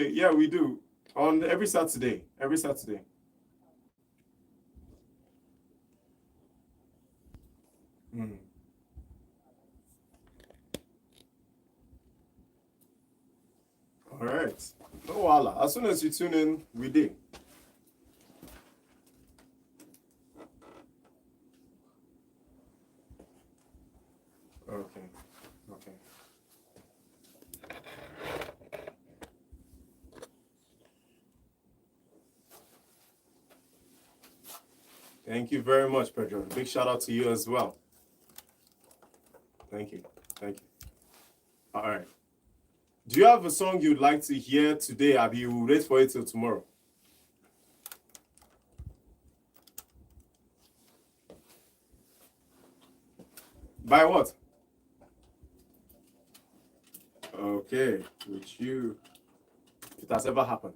Yeah, we do. On every Saturday. Every Saturday. Mm. All right. No wala. As soon as you tune in, we do. Okay. Okay. Thank you very much, Pedro. Big shout out to you as well. Thank you. Thank you. All right. Do you have a song you'd like to hear today? Abi, you wait for it till tomorrow. By what? Okay. With you. It has ever happened.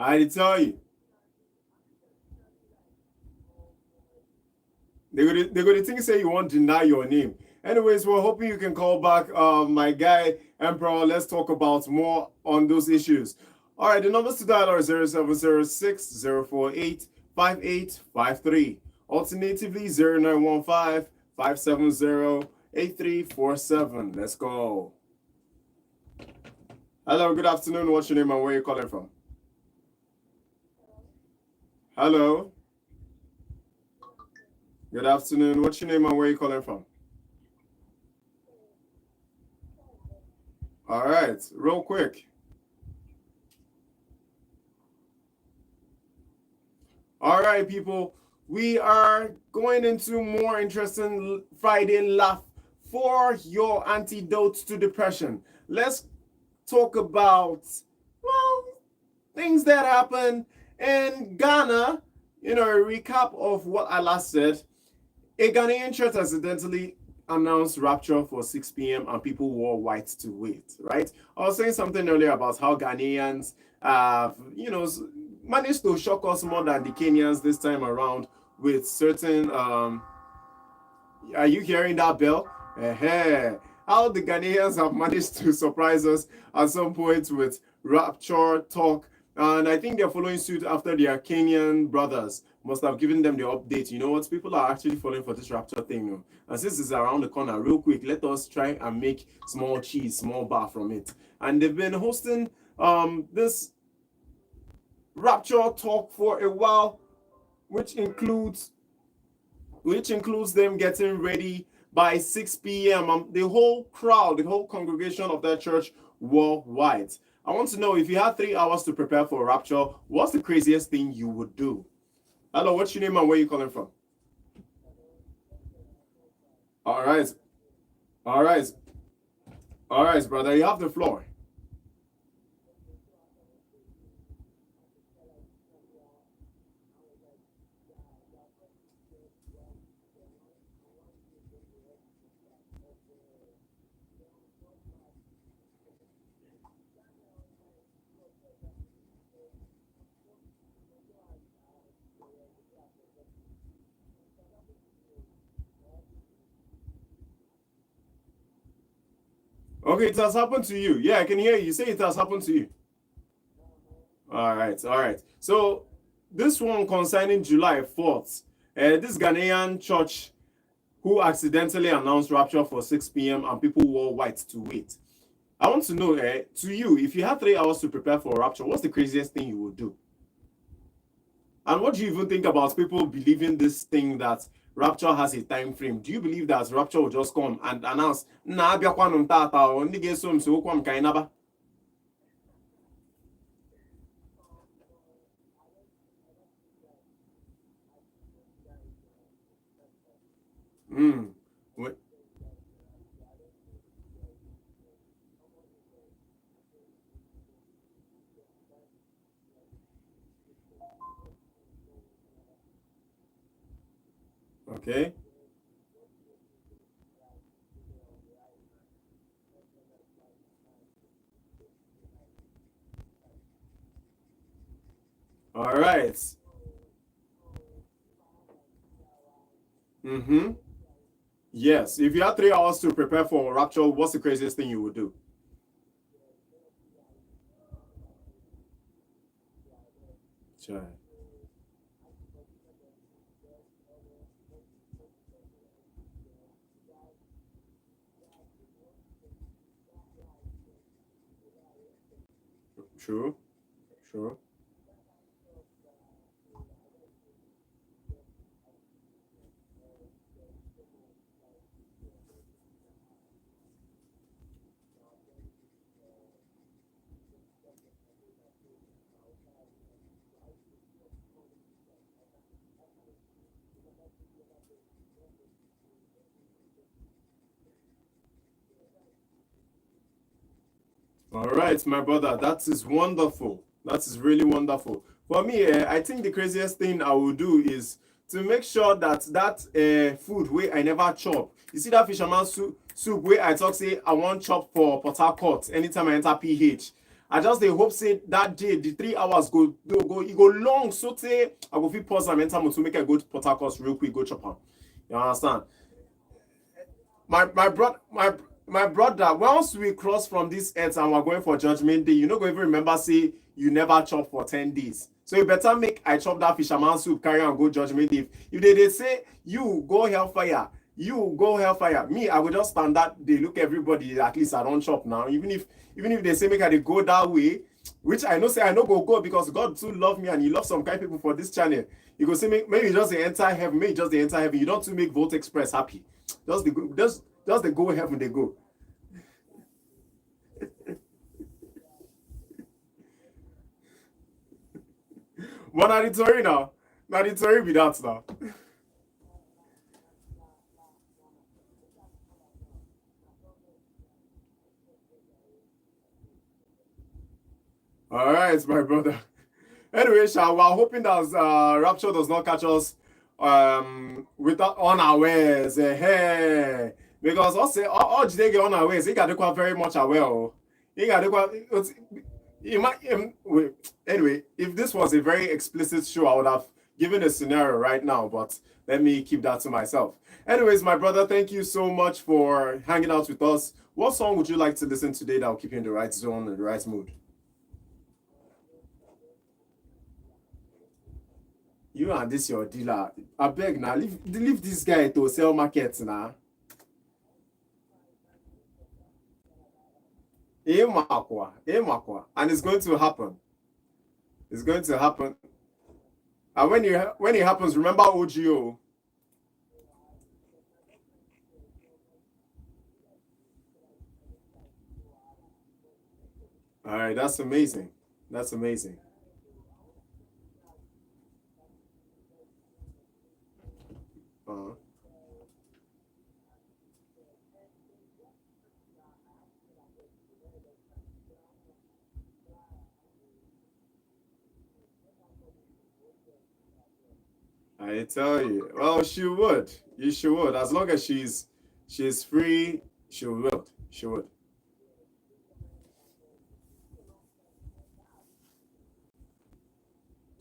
I tell you. They're gonna think say you won't deny your name. Anyways, we're hoping you can call back my guy Emperor. Let's talk about more on those issues. All right, the numbers to dial are 0706 048 5853. Alternatively, 0915 570 8347. Let's go. Hello, good afternoon. What's your name and where are you calling from? Hello, good afternoon. What's your name and where are you calling from? All right, real quick. All right, people, we are going into more interesting Friday laugh for your antidote to depression. Let's talk about, well, things that happen in Ghana. You know, a recap of what I last said. A Ghanaian church accidentally announced rapture for 6 p.m. and people wore white to wait, right? I was saying something earlier about how Ghanaians, managed to shock us more than the Kenyans this time around with certain. Are you hearing that bell? How the Ghanaians have managed to surprise us at some point with rapture talk. And I think they're following suit after their Kenyan brothers must have given them the update. You know what? People are actually falling for this rapture thing now. And since it's around the corner, real quick, let us try and make small cheese, small bar from it. And they've been hosting this rapture talk for a while, which includes them getting ready by 6 p.m. The whole crowd, the whole congregation of that church wore white. I want to know, if you had 3 hours to prepare for a rapture, what's the craziest thing you would do? Hello, what's your name and where are you calling from? All right, all right, all right, brother, you have the floor. Okay, it has happened to you. Yeah, I can hear you. You say it has happened to you. All right, all right. So this one concerning July 4th. This Ghanaian church who accidentally announced rapture for 6 p.m. and people wore white to wait. I want to know, to you, if you had 3 hours to prepare for rapture, what's the craziest thing you would do? And what do you even think about people believing this thing that rapture has a time frame? Do you believe that rapture will just come and announce, "Na abịakwanụ m tata o, ndị ga-eso m so ụkwụ m ka anyị naba"? Mm. Okay. All right. Mm-hmm. Yes. If you had 3 hours to prepare for rapture, what's the craziest thing you would do? Sure. True. True. All right, my brother. That is wonderful. That is really wonderful. For me, I think the craziest thing I will do is to make sure that food where I never chop. You see that fisherman soup where I talk say I want chop for Port Harcourt anytime I enter PH. I just dey hope say that day the 3 hours go e go long so say I go fit pause and enter motor make I go to Port Harcourt real quick go chop am. You understand? My brother, once we cross from this earth and we're going for judgment day, you no go even remember say you never chop for 10 days. So you better make I chop that fisherman soup, carry and go judgment day. If they say you go hellfire, you go hellfire. Me, I will just stand that they look everybody, at least I don't chop now. Even if they say make I dey go that way, which I know say I no go because God too love me and he love some kind of people for this channel. You go say maybe just the enter heaven, maybe just the enter heaven. You don't to make Volt Express happy. Just the go heaven they go. But na the tori now. Na the tori be that now. All right, my brother. Anyway, Sha, we're hoping that rapture does not catch us without unawares. Hey, because all they get unawares, he got to quite very much aware. Oh. He got to quite. Wait, anyway, if this was a very explicit show, I would have given a scenario right now, but let me keep that to myself. Anyways, my brother, thank you so much for hanging out with us. What song would you like to listen today that will keep you in the right zone and the right mood? You and this your dealer. I beg now, leave this guy to sell markets now. And it's going to happen. It's going to happen. And when it happens, remember OGO. All right, that's amazing. That's amazing. Uh, I tell you. Well, she would. She would. As long as she's free, she would. She would.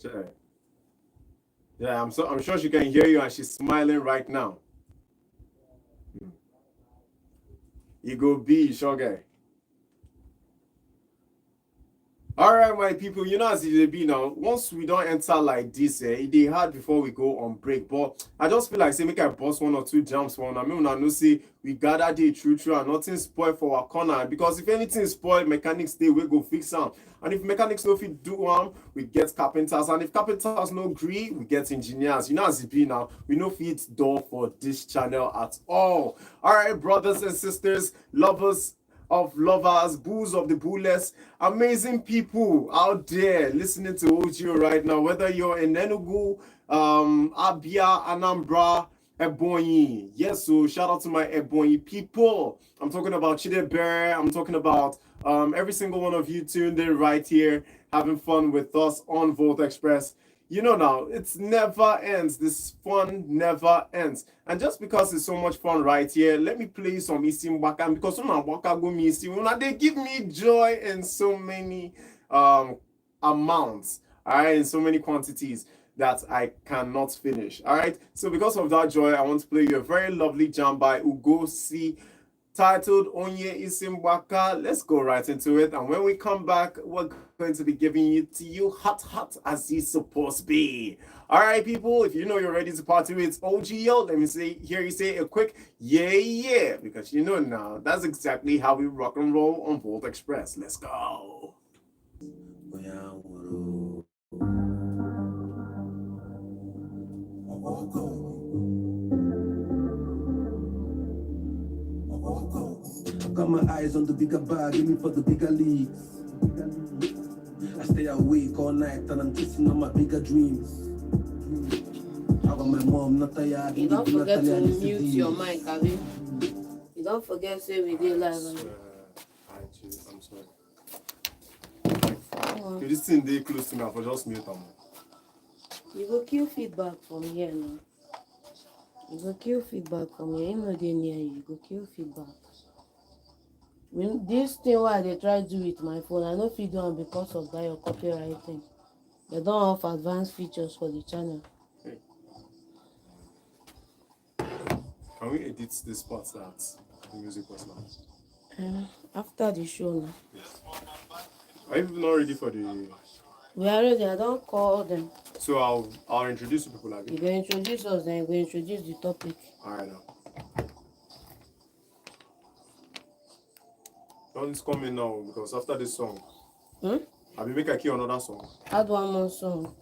Sure. Yeah, I'm sure she can hear you and she's smiling right now. You go be sure guy. All right, my people, you know as it be now. Once we don't enter like this, it dey hard before we go on break. But I just feel like say make I bust one or two jumps for una. Make una know say we gather day true and nothing spoil for our corner. Because if anything spoil, mechanics dey we go fix am. And if mechanics no fit do we get carpenters. And if carpenters no gree, we get engineers. You know as it be now. We no fit door for this channel at all. All right, brothers and sisters, lovers of lovers, bulls of the bullless, amazing people out there listening to OGO right now, whether you're in Enugu, Abia, Anambra, Ebonyi. Yes, so shout out to my Ebonyi people. I'm talking about Chidebere. I'm talking about every single one of you tuned in right here, having fun with us on Volt Express. You know now, it's never ends. This fun never ends. And just because it's so much fun right here, let me play some Isim Waka. And because when I waka go me Isim, they give me joy in so many amounts, all right, in so many quantities that I cannot finish. All right. So because of that joy, I want to play you a very lovely jam by Ugosi titled Onye Isimbwaka. Let's go right into it. And when we come back, we're going to be giving it to you hot as it's supposed to be. All right, people, if you know you're ready to party with OGO, let me hear you say a quick yeah, because you know now that's exactly how we rock and roll on Volt Express. Let's go. Got my eyes on the bigger bag, aiming for the bigger leagues. I stay awake all night and I'm chasing on my bigger dreams. I got my mom not tired. You don't forget to mute your mic, have you? You don't forget to say we did live. I'm sorry. This thing they close to me, I for just mute them. You go kill feedback from here now. You go kill feedback from here. You know they near you. You go kill feedback. This thing why they try to do with my phone, I know if you do it because of that your copyright thing. They don't offer advanced features for the channel. Hey. Can we edit this part that the music was now? After the show now. Yes. Are you not ready for the... We are ready. I don't call them. So I'll introduce you people again. You go introduce us, then you go introduce the topic. Alright now. Don't come in now because after this song, I'll be making a key another song. Add one more song.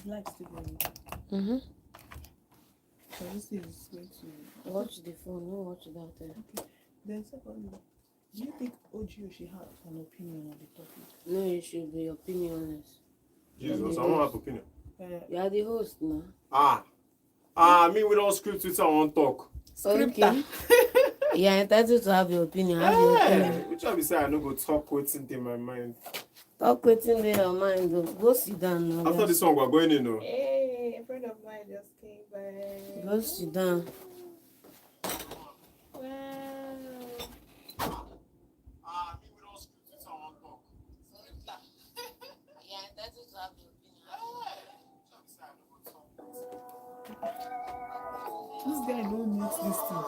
Like still So this is going to watch the phone, no watch that. Okay. Then secondly, do you think OGO should have an opinion on the topic? No, you should be opinionless. Jesus, I don't have opinion. You are the host now. Me with all script Twitter I won't talk. Okay. You are entitled to have your opinion. Have your opinion. Which I be say I no go talk what's in my mind. Talk wetin dey your mind o. Go sit down now. After this song, we're going in. Oh. Hey, a friend of mine just came back. Go sit down. Wow. This guy don't mute this thing.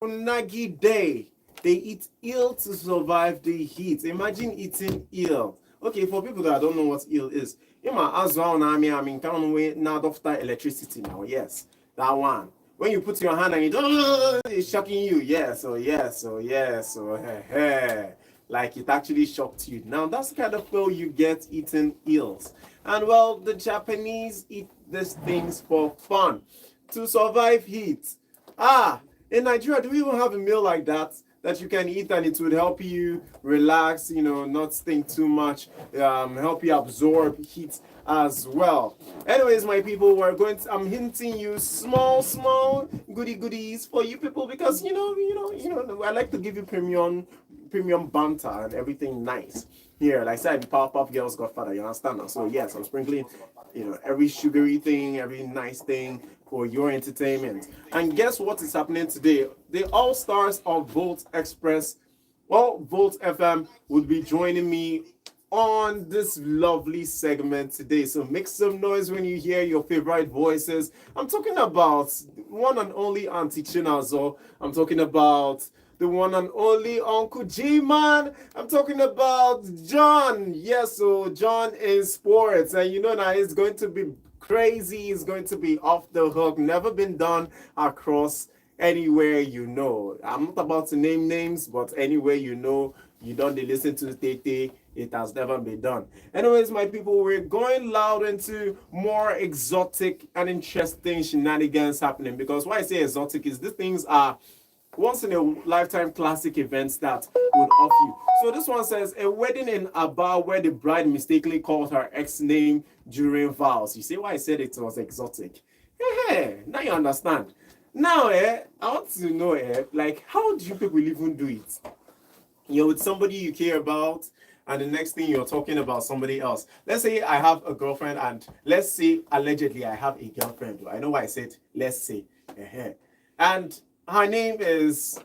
Unagi day. They eat eel to survive the heat. Imagine eating eel. Okay, for people that don't know what eel is, I mean, can't wait not after electricity now. Yes, that one. When you put your hand and it's shocking you. Yes, oh yes, oh yes, oh hey. Like it actually shocked you. Now that's the kind of feel you get eating eels. And well, the Japanese eat these things for fun to survive heat. Ah, in Nigeria, do we even have a meal like that that you can eat and it would help you relax, not think too much, help you absorb heat as well. Anyways, my people, I'm hinting you small goodies for you people because I like to give you premium banter and everything nice. Here, like I said, Powerpuff Girls Godfather, you understand now? So yes, I'm sprinkling, every sugary thing, every nice thing for your entertainment. And guess what is happening today? The All Stars of Volt Express, Volt FM would be joining me on this lovely segment today. So make some noise when you hear your favorite voices. I'm talking about one and only Auntie Chinazo. I'm talking about the one and only Uncle G Man. I'm talking about John. Yes, so John in sports. And now it's going to be crazy. It's going to be off the hook. Never been done across anywhere I'm not about to name names, but anywhere you don't listen to Tete, it has never been done. Anyways, my people, we're going loud into more exotic and interesting shenanigans happening because why I say exotic is these things are once in a lifetime classic events that would off you. So this one says a wedding in Aba where the bride mistakenly called her ex name during vows. You see why I said it was exotic? Hey, now you understand. Now, I want to know, like, how do you people even do it? You're with somebody you care about, and the next thing you're talking about somebody else. Let's say I have a girlfriend, and let's say allegedly I have a girlfriend. I know why I said let's say. And her name is,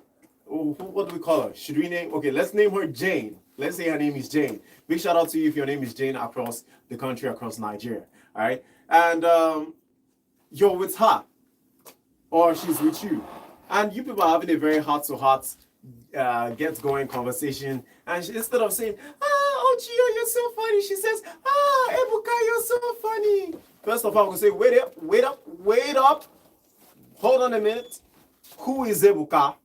what do we call her? Should we name? Okay, let's name her Jane. Let's say her name is Jane. Big shout out to you if your name is Jane across the country, across Nigeria. All right, and you're with her, or she's with you, and you people are having a very heart to heart get going conversation, and instead of saying, Gio, you're so funny, she says, Ebuka, you're so funny. First of all, I'm going to say, wait up, hold on a minute. Who is Ebuka?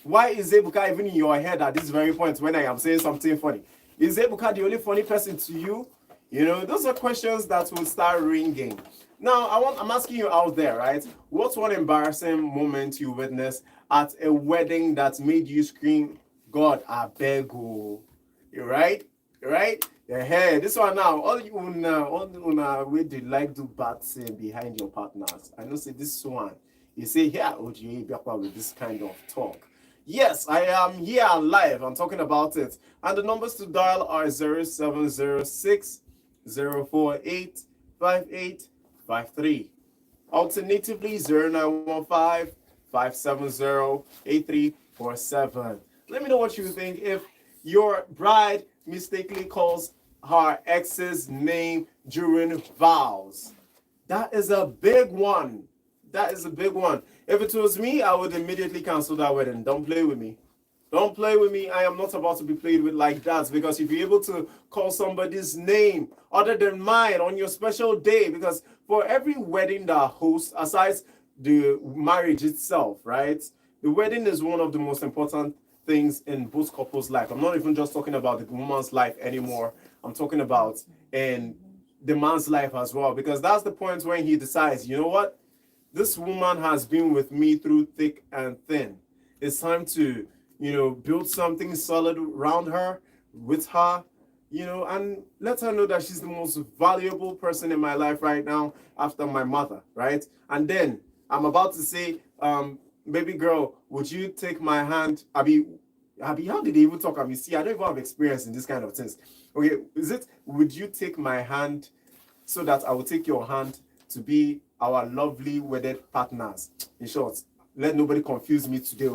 Why is Ebuka even in your head at this very point when I am saying something funny? Is Ebuka the only funny person to you? You know, those are questions that will start ringing. Now, I'm asking you out there, right? What's one embarrassing moment you witnessed at a wedding that made you scream, God, I beg you. You right? Yeah, this one now. All you we do like do bad thing behind your partners. I know say this one. You say here, OGA with this kind of talk. Yes, I am here live. I'm talking about it. And the numbers to dial are 0706 048 5853. Alternatively, 0915 570 8347. Let me know what you think if your bride mistakenly calls her ex's name during vows. That is a big one. If it was me, I would immediately cancel that wedding. Don't play with me. Don't play with me. I am not about to be played with like that. Because if you're able to call somebody's name other than mine on your special day, because for every wedding that hosts, aside the marriage itself, right? The wedding is one of the most important things in both couples' life. I'm not even just talking about the woman's life anymore. I'm talking about in the man's life as well. Because that's the point when he decides, you know what? This woman has been with me through thick and thin. It's time to, build something solid around her, with her, and let her know that she's the most valuable person in my life right now after my mother, right? And then I'm about to say, baby girl, would you take my hand? Abby, how did they even talk? I mean, see, I don't even have experience in this kind of things. Okay, would you take my hand so that I will take your hand to be our lovely wedded partners? In short, let nobody confuse me today.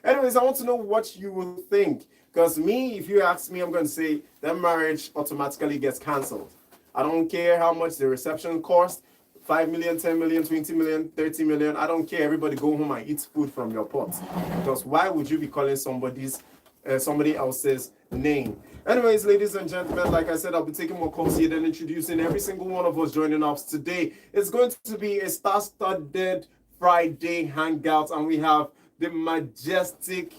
Anyways, I want to know what you will think. Because me, if you ask me, I'm going to say that marriage automatically gets cancelled. I don't care how much the reception cost. 5 million, 10 million, 20 million, 30 million. I don't care. Everybody go home and eat food from your pot. Because why would you be calling somebody else's name? Anyways, ladies and gentlemen, like I said, I'll be taking more calls here than introducing every single one of us joining us today. It's going to be a star-studded Friday hangout, and we have the majestic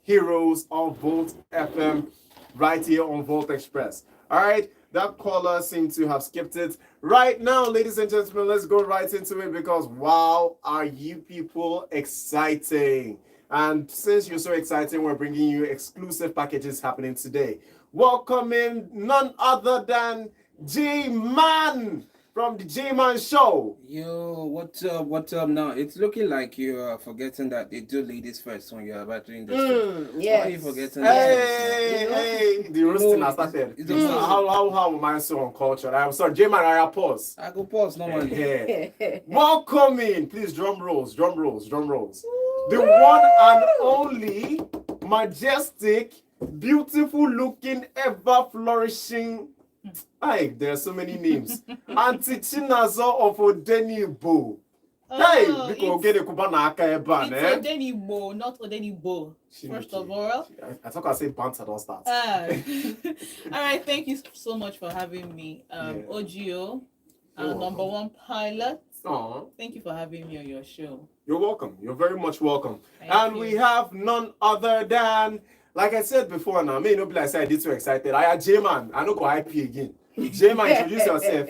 heroes of Volt FM right here on Volt Express. All right, that caller seemed to have skipped it. Right now, ladies and gentlemen, let's go right into it because wow, are you people exciting? And since you're so exciting, we're bringing you exclusive packages happening today. Welcoming none other than J-Man from the J-Man Show. Yo, what's up? What's up now? It's looking like you're forgetting that they do ladies first when you're about doing this. Yes. Why are you forgetting that? Hey, the roasting has started. How am I so uncultured? I'm sorry, J-Man, I pause. I go pause, no one. Yeah. Welcoming, please, drum rolls. The one and only, majestic, beautiful looking, ever flourishing. There are so many names. Auntie Chinazo of Odenibo. It's Odenibo, not Odenibo. First of all, I thought I said banter, don't start. all right, thank you so much for having me. OGO, number one pilot. Aww. Thank you for having me on your show. You're welcome. You're very much welcome. Thank you. We have none other than, like I said before now, may not be like I said, I did too excited. I am J-Man. I don't go IP again. J-Man, introduce yourself.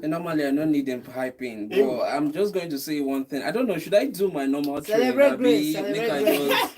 And normally I don't need them hyping, but Im- I'm just going to say one thing. I don't know. Should I do my normal train? Celebrate Abi, grace, make celebrate I grace. just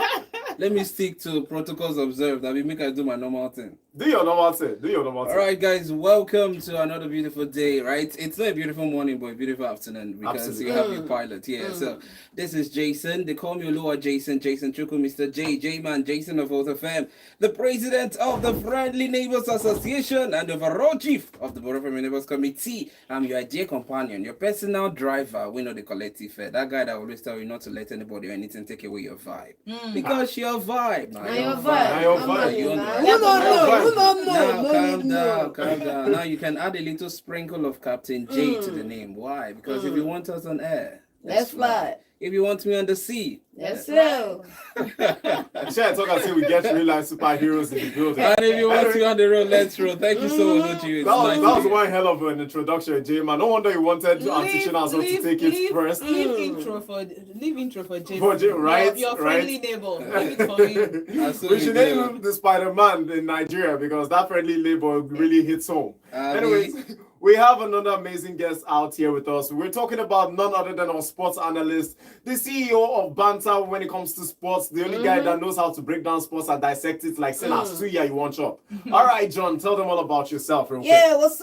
let me stick to protocols observed. I mean, make I do my normal thing. Do your normal thing. Do your normal thing. All right, guys, welcome to another beautiful day. Right? It's not a beautiful morning, but a beautiful afternoon because Absolutely. you have your pilot here. So this is Jason. They call me Olua Jason Chuku, Mr. J Man, Jason of Auto Fam, the president of the Friendly Neighbors Association and the overall chief of the Board of Neighbors Committee. I'm your ideal companion, your personal driver. We know the collective fair. That guy that always tell you not to let anybody or anything take away your vibe. Because your vibe. Now your Now vibe. your Come vibe. on, You now. know. Who don't know? Who don't know? Now No calm need down, know. calm down. Now you can add a little sprinkle of Captain J to the name. Why? Because if you want us on air, Let's fly. If you want me on the sea, Let's sail. Shall I talk and say we get real life superheroes in the building? and if you want me on the road, let's roll. Thank you so much, Ochi. It's nice That to was be here. one hell of an introduction, J-Man. No wonder you wanted teaching us how to take it first. Leave intro for Jason. For J- right, Your right. friendly neighbor. Leave it for him. We should name him the Spider-Man in Nigeria because that friendly label really hits home. Anyways, we have another amazing guest out here with us. We're talking about none other than our sports analyst, the CEO of Banter when it comes to sports, the only guy that knows how to break down sports and dissect it like sinners. You want shop. All right, John, tell them all about yourself real quick. Yeah, what's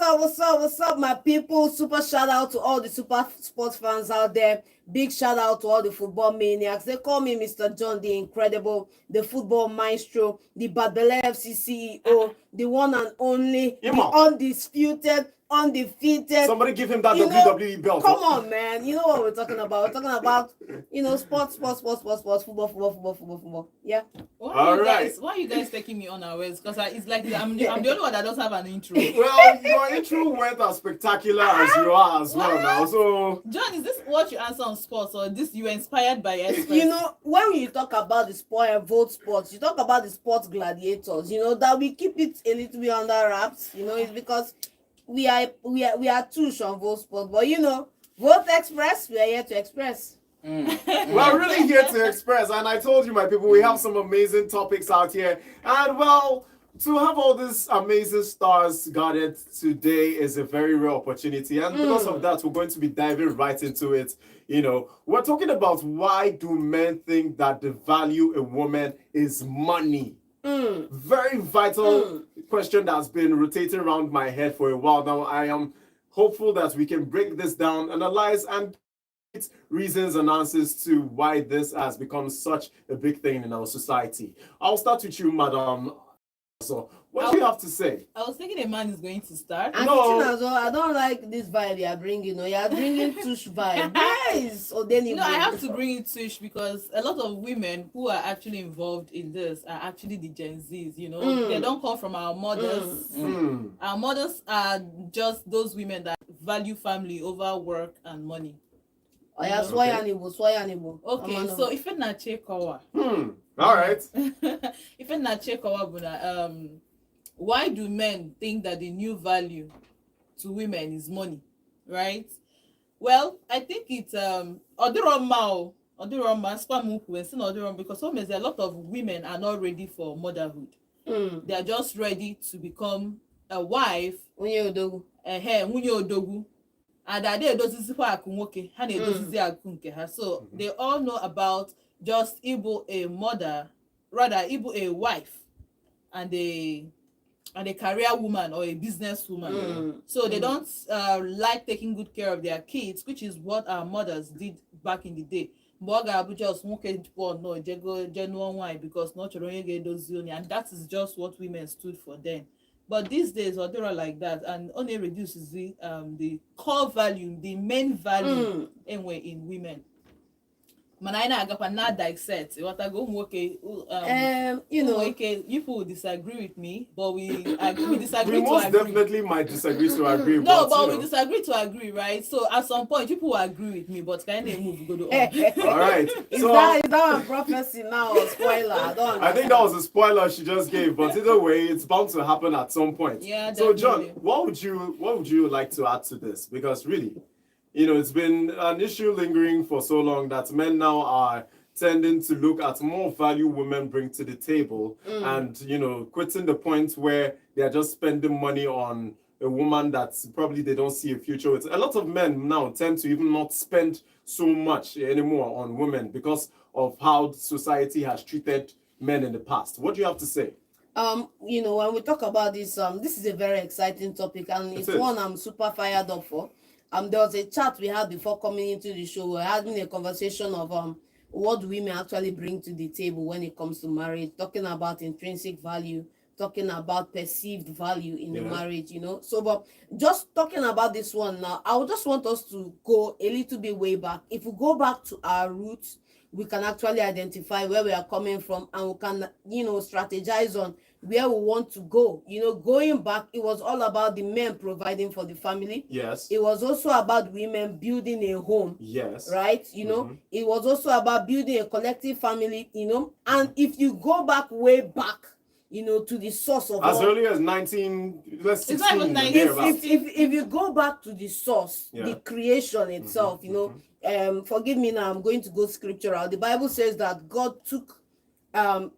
up, my people? Super shout out to all the super sports fans out there. Big shout out to all the football maniacs. They call me Mr. John, the incredible, the football maestro, the Badele FC CEO, the one and only, the undefeated. Somebody give him that You know, WWE belt. Come on, man. You know what we're talking about. We're talking about, sports, football. Yeah. All right. Why are you guys taking me on our words? Because it's like I'm the only one that doesn't have an intro. Well, your intro went as spectacular as you are as well now. So, John, is this what you answer on sports or this you were inspired by experts? When you talk about the sport and vote sports, you talk about the sports gladiators, that we keep it a little bit under wraps, it's because we are too on vote sports, but vote express, we are here to express. we're really here to express, and I told you, my people, we have some amazing topics out here, and well, to have all these amazing stars guarded today is a very rare opportunity, and because of that, we're going to be diving right into it. We're talking about why do men think that the value a woman is money. Very vital question that's been rotating around my head for a while now. I am hopeful that we can break this down, analyze, and get reasons and answers to why this has become such a big thing in our society. I'll start with you, Madam. So, what do you have to say? I was thinking a man is going to start. And I don't like this vibe you are bringing. You are bringing tush vibe. Yes. I have to bring it tush because a lot of women who are actually involved in this are actually the Gen Zs. They don't come from our mothers. Our mothers are just those women that value family over work and money. Oh yeah, swayanibo. Okay, so if it not check our. All right. If it not check our, why do men think that the new value to women is money, right? Well, I think it's because sometimes a lot of women are not ready for motherhood. They are just ready to become a wife. Nwunye odogu. And that they so they all know about just Igbo a mother, rather Igbo a wife, and a career woman or a business woman. So they don't like taking good care of their kids, which is what our mothers did back in the day. Because not and that is just what women stood for then. But these days, or they're like that, and only reduces the core value, the main value anyway in women. Manina agapa dissect what I go people will disagree with me, but we disagree We to most agree. definitely might disagree to agree. No, but we disagree to agree, right? So at some point people will agree with me, but can they move go to all right. Is So that a prophecy now or spoiler? I think that was a spoiler she just gave, but either way, it's bound to happen at some point. Yeah, So John, definitely. what would you like to add to this? Because really, it's been an issue lingering for so long that men now are tending to look at more value women bring to the table and, quitting the point where they are just spending money on a woman that probably they don't see a future with. A lot of men now tend to even not spend so much anymore on women because of how society has treated men in the past. What do you have to say? When we talk about this is a very exciting topic, and it's one I'm super fired up for. There was a chat we had before coming into the show. We're having a conversation of what do women actually bring to the table when it comes to marriage, talking about intrinsic value, talking about perceived value in the marriage, So, but just talking about this one now, I would just want us to go a little bit way back. If we go back to our roots, we can actually identify where we are coming from, and we can, strategize on where we want to go. Going back, it was all about the men providing for the family. Yes. It was also about women building a home. Yes. Right? It was also about building a collective family, and if you go back way back, to the source of as early as 16. If you go back to the source, the creation itself, forgive me now, I'm going to go scriptural. The Bible says that God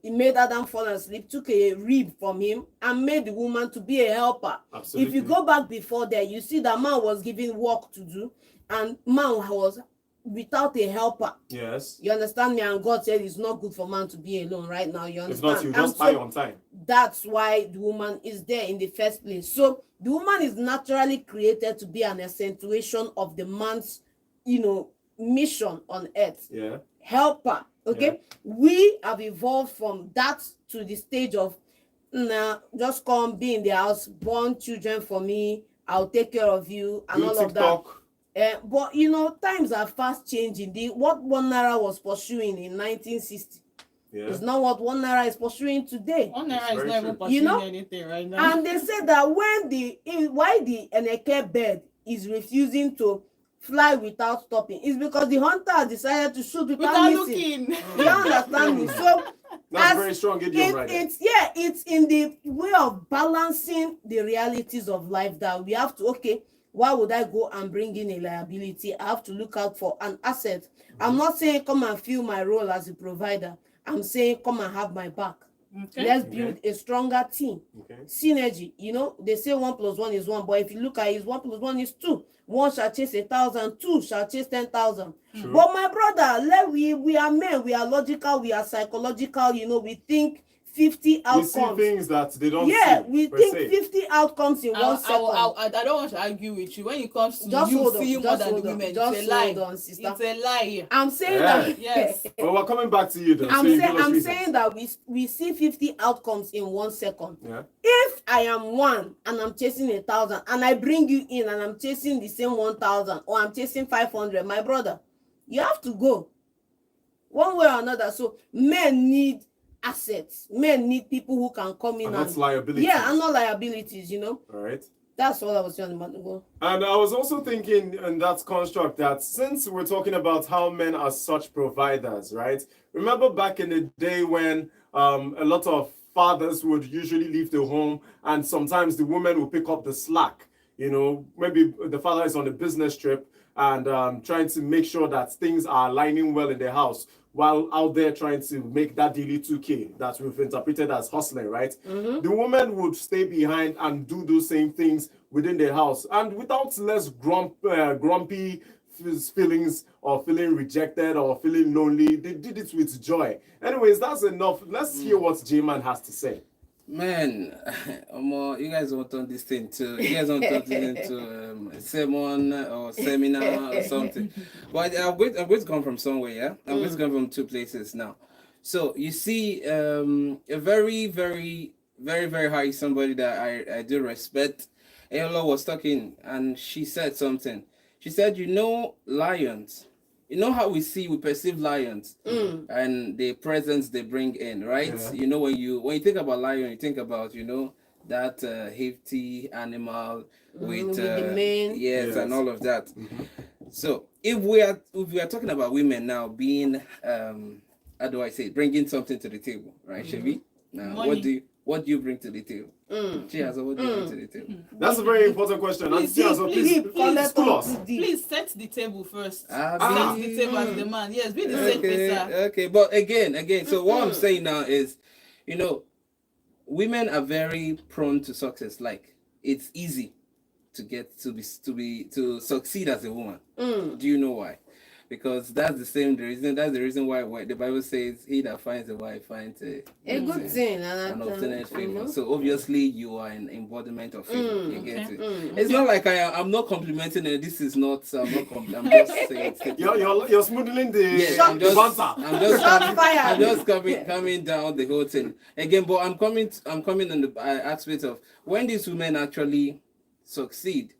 he made Adam fall asleep, took a rib from him, and made the woman to be a helper. Absolutely. If you go back before that, you see that man was given work to do, and man was without a helper. Yes. You understand me? And God said it's not good for man to be alone right now. You understand? If not, you just die on time. That's why the woman is there in the first place. So the woman is naturally created to be an accentuation of the man's, mission on earth. Yeah. Helper. Okay. Yeah. We have evolved from that to the stage of just come, be in the house, born children for me, I'll take care of you, and all TikTok. Of that. But times are fast changing. What one naira was pursuing in 1960 is not what one naira is pursuing today. One naira is not even pursuing anything right now. And they say that why the Eneke bird is refusing to fly without stopping is because the hunter decided to shoot without looking. You understand me? So that's very strong idiom, right? It's in the way of balancing the realities of life that we have to, why would I go and bring in a liability? I have to look out for an asset. I'm not saying come and fill my role as a provider. I'm saying come and have my back. Okay. Let's build a stronger team. Okay. Synergy. They say 1 + 1 is 1, but if you look at it, 1 + 1 is 2. 1 shall chase 1,000, 2 shall chase 10,000. But my brother, we are men, we are logical, we are psychological. We think 50 outcomes. We see things that they don't see. Yeah, we think 50 outcomes in 1 second. I don't want to argue with you. When it comes to you seeing more than the women, it's a lie. It's a lie. I'm saying that. Yes. Well, we're coming back to you then. I'm saying that we see 50 outcomes in 1 second. Yeah. If I am one and I'm chasing 1,000 and I bring you in and I'm chasing the same 1,000 or I'm chasing 500, my brother, you have to go one way or another. So men need assets. Men need people who can come in and liabilities. Yeah, and not liabilities, All right. That's what I was trying to go. And I was also thinking in that construct that since we're talking about how men are such providers, right? Remember back in the day when a lot of fathers would usually leave the home and sometimes the women will pick up the slack. Maybe the father is on a business trip and trying to make sure that things are aligning well in the house, while out there trying to make that daily 2K that we've interpreted as hustling, right? Mm-hmm. The woman would stay behind and do those same things within the house, and without less grumpy feelings or feeling rejected or feeling lonely. They did it with joy. Anyways, that's enough. Let's hear what J-Man has to say. Man, you guys want to turn this thing to a sermon or seminar or something. But I'm going to come from somewhere, yeah? I'm going to come from 2 places now. So you see a very, very, very, very high somebody that I do respect. Ayla was talking and she said something. She said, lions. You know how we perceive lions and the presence they bring in, right? Yeah. When you think about lion, you think about, that hefty animal with the mane. Yes, and all of that. Mm-hmm. So if we are talking about women now being, how do I say it? Bringing something to the table, right, Chevy? Now, what do you bring to the table? Cheers, what do you bring to the table? That's a very important question. Please set the table first. Set the table as the man. Yes, be the same person. Okay, but again, so what I'm saying now is, women are very prone to success. Like, it's easy. to succeed as a woman. Do you know why? Because that's the reason why the Bible says he that finds a wife finds a good thing and obtaineth favor. know. So obviously you are an embodiment of favor. You get it. It's not like I'm not complimenting it. This is not. I'm just saying. You're smoothing the I'm just Fire. coming down the whole thing again. But I'm coming on the aspect of when these women actually succeed,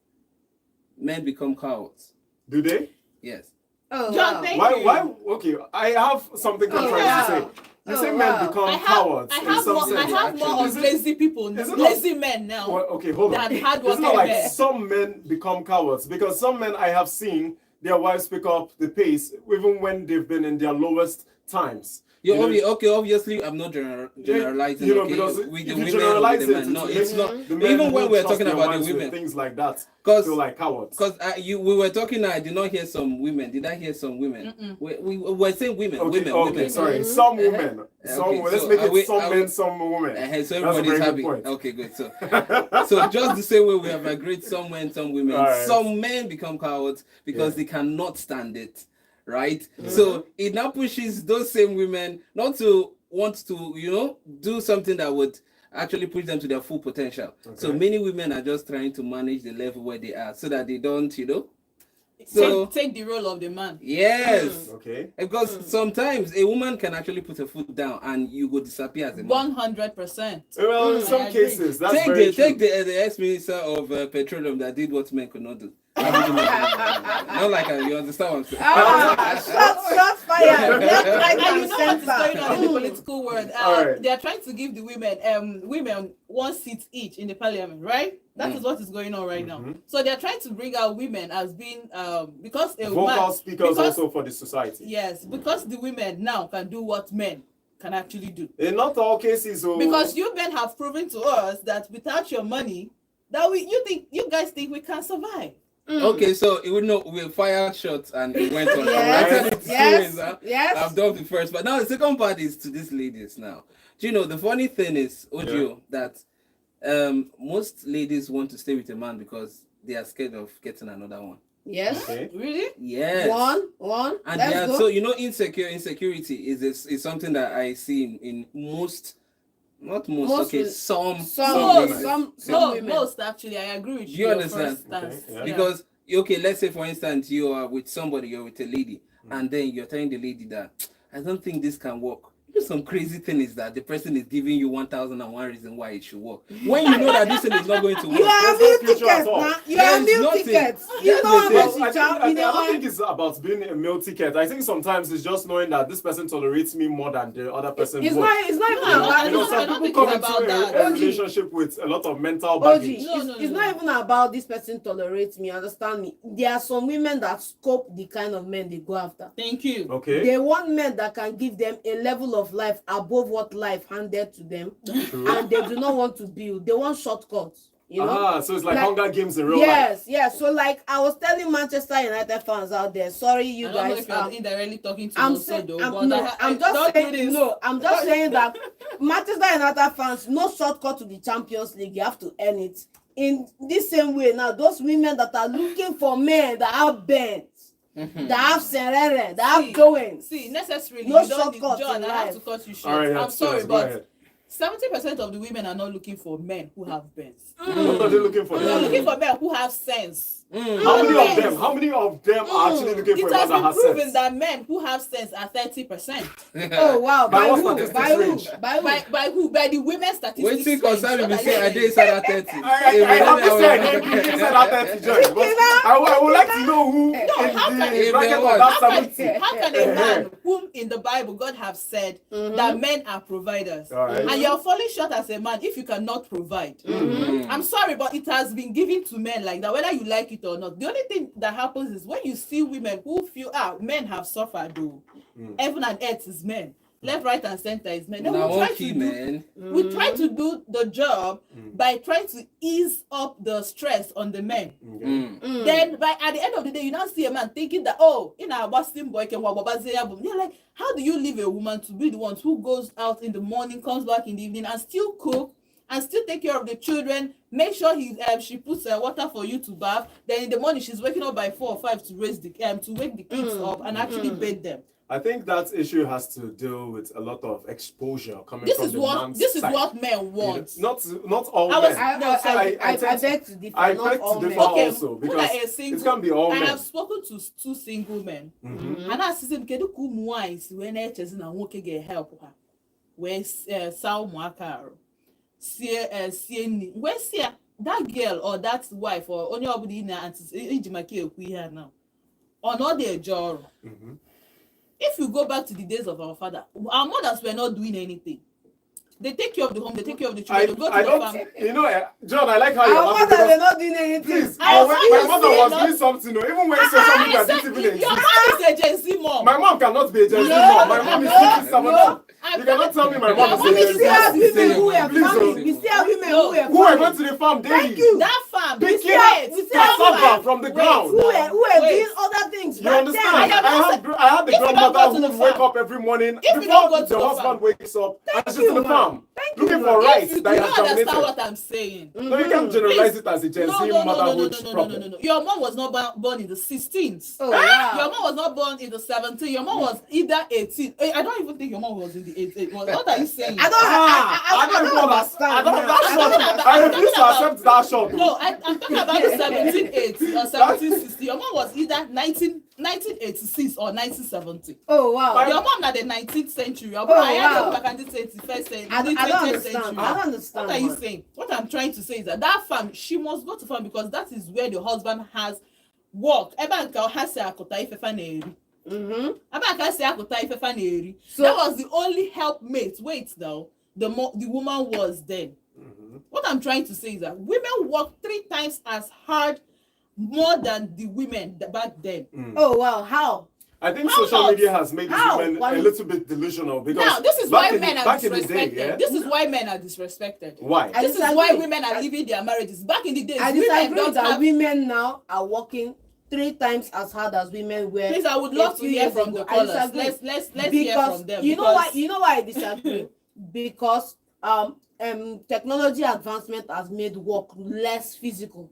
men become cowards. Do they? Yes. Oh, John, wow. thank you. Why? Okay, I have something contrary to say. You say men become cowards I in have some more, sense. I have more of lazy people, is it lazy men now. Well, okay, hold on. That It's hardworking not like men. some men become cowards because some men I have seen their wives pick up the pace even when they've been in their lowest times. Obviously, I'm not generalizing. You know, okay, because with if the you women generalize or with the it, men. No, it it's makes not. the men Even who when we're trust talking their about the wives with women, things like that, because feel like cowards. Because we were talking now, I did not hear some women. Did I hear some women? We were saying women. Women. Sorry, some women. Let's make it some men, some women. So That's a everybody's very good happy. point. Okay, good. So just the same way we have agreed, some men, some women. Right. Some men become cowards because they cannot stand it, right? So it now pushes those same women not to want to, do something that would actually push them to their full potential. Okay. So many women are just trying to manage the level where they are so that they don't, So take the role of the man. Yes. Okay. Because sometimes a woman can actually put her foot down and you go disappear as a man. 100%. Well, in some cases, that's take very true. Take the ex-minister of petroleum that did what men could not do. Not like you understand what I'm saying. Shots fired. And you know what is going on in the political world? Right. They are trying to give the women 1 seat each in the parliament, right? That is what is going on right now. So they are trying to bring out women as being because a vocal speakers also for the society. Yes, because the women now can do what men can actually do. In not all cases, because you men have proven to us that without your money, that you guys think we can survive. Okay, so we fired shots and it went on. Yes. I've done the first, but now the second part is to these ladies now. Do you know the funny thing is, Ojo, that most ladies want to stay with a man because they are scared of getting another one. Yes. Okay. Really? One. Yes. And insecurity is something that I see in most. Not most, okay, some women. Most actually, I agree with you. You understand? Because let's say for instance you are with somebody, you're with a lady, and then you're telling the lady that I don't think this can work. Some crazy thing is that the person is giving you 1,001 reason why it should work. When you know that this thing is not going to work. You are meal tickets, man. You are meal tickets. You know how much I don't think it's about being a meal ticket. I think sometimes it's just knowing that this person tolerates me more than the other person It's would. not even about some people come into a relationship with a lot of mental baggage. It's not even about this person tolerates me, understand me. There are some women that scope the kind of men they go after. Thank you. Okay. They want men that can give them a level of life above what life handed to them. And they do not want to build. They want shortcuts. So it's like Hunger Games in real life. Yes. So like I was telling Manchester United fans out there, sorry you guys. I'm indirectly talking to I'm you saying I'm just saying that Manchester United fans, no shortcut to the Champions League. You have to earn it. In this same way now, those women that are looking for men that have bent, that have serere, that have going. See, necessarily no you don't need, John, I have to cut you short. Right, I'm sorry, but 70% of the women are not looking for men who have bends. What are they looking for? They are looking for men who have sense. How many of them are actually looking for a man that has sense? It has been proven that men who have sense are 30%. Oh wow! By By what who? statistics? By who? By the women's statistics. Wait till concern me say I did inside that 30. I would like to know who in the bracket of that 70. How can a man whom in the Bible God have said that men are providers, and you're falling short as a man if you cannot provide? I'm sorry, but it has been given to men like that, whether you like it or not. The only thing that happens is when you see women who feel men have suffered, though. Heaven and earth is men. Left, right, and center is men. Then we try to do the job by trying to ease up the stress on the men. Then at the end of the day, you now see a man thinking that, in our Boston boy can you're like, how do you leave a woman to be the one who goes out in the morning, comes back in the evening, and still cook and still take care of the children, make sure she puts water for you to bath, then in the morning she's waking up by 4 or 5 to raise the to wake the kids up and actually bathe them. I think that issue has to do with a lot of exposure coming This from is the what man's this is side. what men want. Not all I was- men. No, sorry. I tend to- beg to differ. I Not beg all to men. differ also Who because are a single, it can be all I men. have spoken to 2 single men. And I see kedu ka ụmụ nwanyị si wee na-echezi na nwoke ga-help ha wee saa ụmụaka arụ sie nri wee si ya that girl or that wife or onye ọbụla ị na-iji maka ekwu ihe a now ọ na ọ dị eje ọrụ. If you go back to the days of our father, our mothers were not doing anything. They take care of the home, they take care of the children, they go to the farm. You know, John, I like how you're Our laughing mother, they're because not doing anything. please, I but when see my you mother say was not- doing something, no, even when social media I said, didn't even your exist. mom is a Gen Z mom. My mom cannot be a Gen Z No, mom. My mom is no, 57. no. You cannot tell me my Your mom mom is a We Gen still have Z. women who were Please, farming. oh. We still have women No. who were Who are farming. going to the farm daily? Thank you. That farm, Picking wait, we still have cassava women from the Wait. ground. who were Wait. doing other things. You back understand? then. I had the If you don't grandmother go to who the would wake farm- up every morning if you before don't go to the the husband farm- wakes up and she's you, in the man. farm Thank you, looking man. for If rice you that do is not understand germinated. what I'm saying. No, you can't generalize Please. it as a Gen No, Z no, no, no, no, motherhood no, no, no, problem. no, no. Your mom was not born in the 16th. Oh, Your wow. mom was not born in the 17th. Your mom was either 18. I don't even think your mom was in the 18th. What are you saying? I don't understand. I don't now. understand. I refuse to accept that shot. No, I'm talking about the 1780 or 1760. Your mom was either 1986 or 1970. Oh, wow. Your mom na the 19th century. Your Oh, mom I wow. back in the 21st century. I don't 20th understand. century. I don't understand. What are you man. saying? What I'm trying to say is that farm, she must go to farm because that is where the husband has work. Ebe nke ọ ha si akụta ifefa na-eri. Ebe nke ha si akụta ifefa na-eri. So- That was the only helpmate. Wait now. The woman was then. What I'm trying to say is that women work 3 times as hard more than the women back then. Oh, wow. How? I think How social not? media has made these How? women Why- a little bit delusional because Now, this is back why in men the- are back in the disrespected. day, yeah? This is why men are disrespected. Why? I This is disagree. why women are leaving their marriages. Back in the days, I women disagree don't that have. women now are working 3 times as hard as women were. Please, I would a love to few hear years from ago. the I callers. disagree. Let's hear Because from them. you know why? You know why I disagree? Because technology advancement has made work less physical.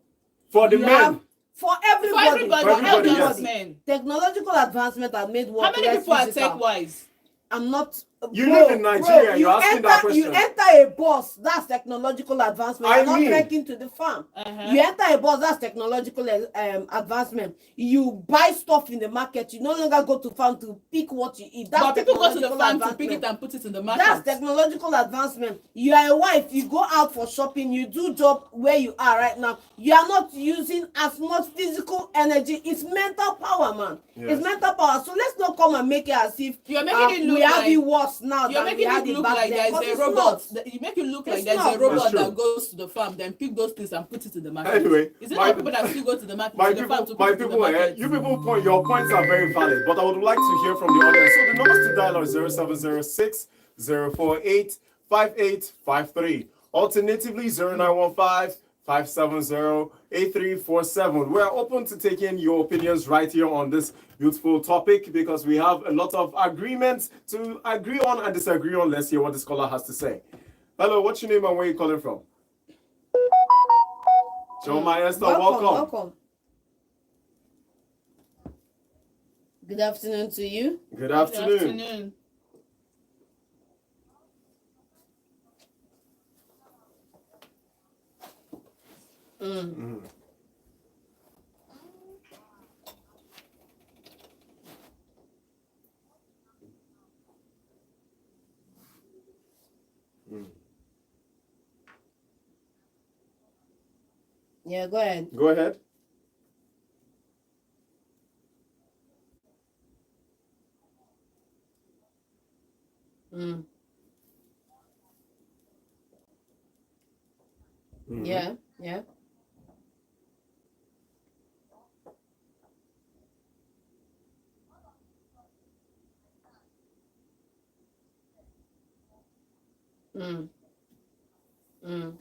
For the You men. have- For everybody. everybody, For everybody, not yes. just men. Technological advancement has made work How many less people are physical. tech wise? I'm not. You live in Nigeria, you're asking that You question. enter a bus, that's technological advancement. I You're not mean- trekking to the farm. Uh-huh. You enter a bus, that's technological advancement. You buy stuff in the market. You no longer go to farm to pick what you eat. That's But people go to the technological farm to pick advancement. it and put it in the market. That's technological advancement. You are a wife, you go out for shopping, you do job where you are right now. You are not using as much physical energy. It's mental power, man. Yes. It's mental power. So let's not come and make it as if You're making it look we have like- it worse now You're than we making had it it look back like then. there's 'Cause a it's robot. not. You make it look like It's there's not. a robot That's that true. goes to the farm, then pick those things and put it in the market. Anyway, Is it my- not people that still go to the market, My to the farm to people, put my it in the people, market? you people, your points are very valid, but I would like to hear from the audience. So the numbers to dial are 0706 048 5853. Alternatively, 0915 570 8347. We're open to taking your opinions right here on this beautiful topic because we have a lot of agreements to agree on and disagree on. Let's hear what this caller has to say. Hello, what's your name and where are you calling from? Joe Maestro, welcome. Welcome. Good afternoon to you. Good Good afternoon. afternoon. Yeah, go ahead. Go ahead. Yeah, yeah. Mm. Mm.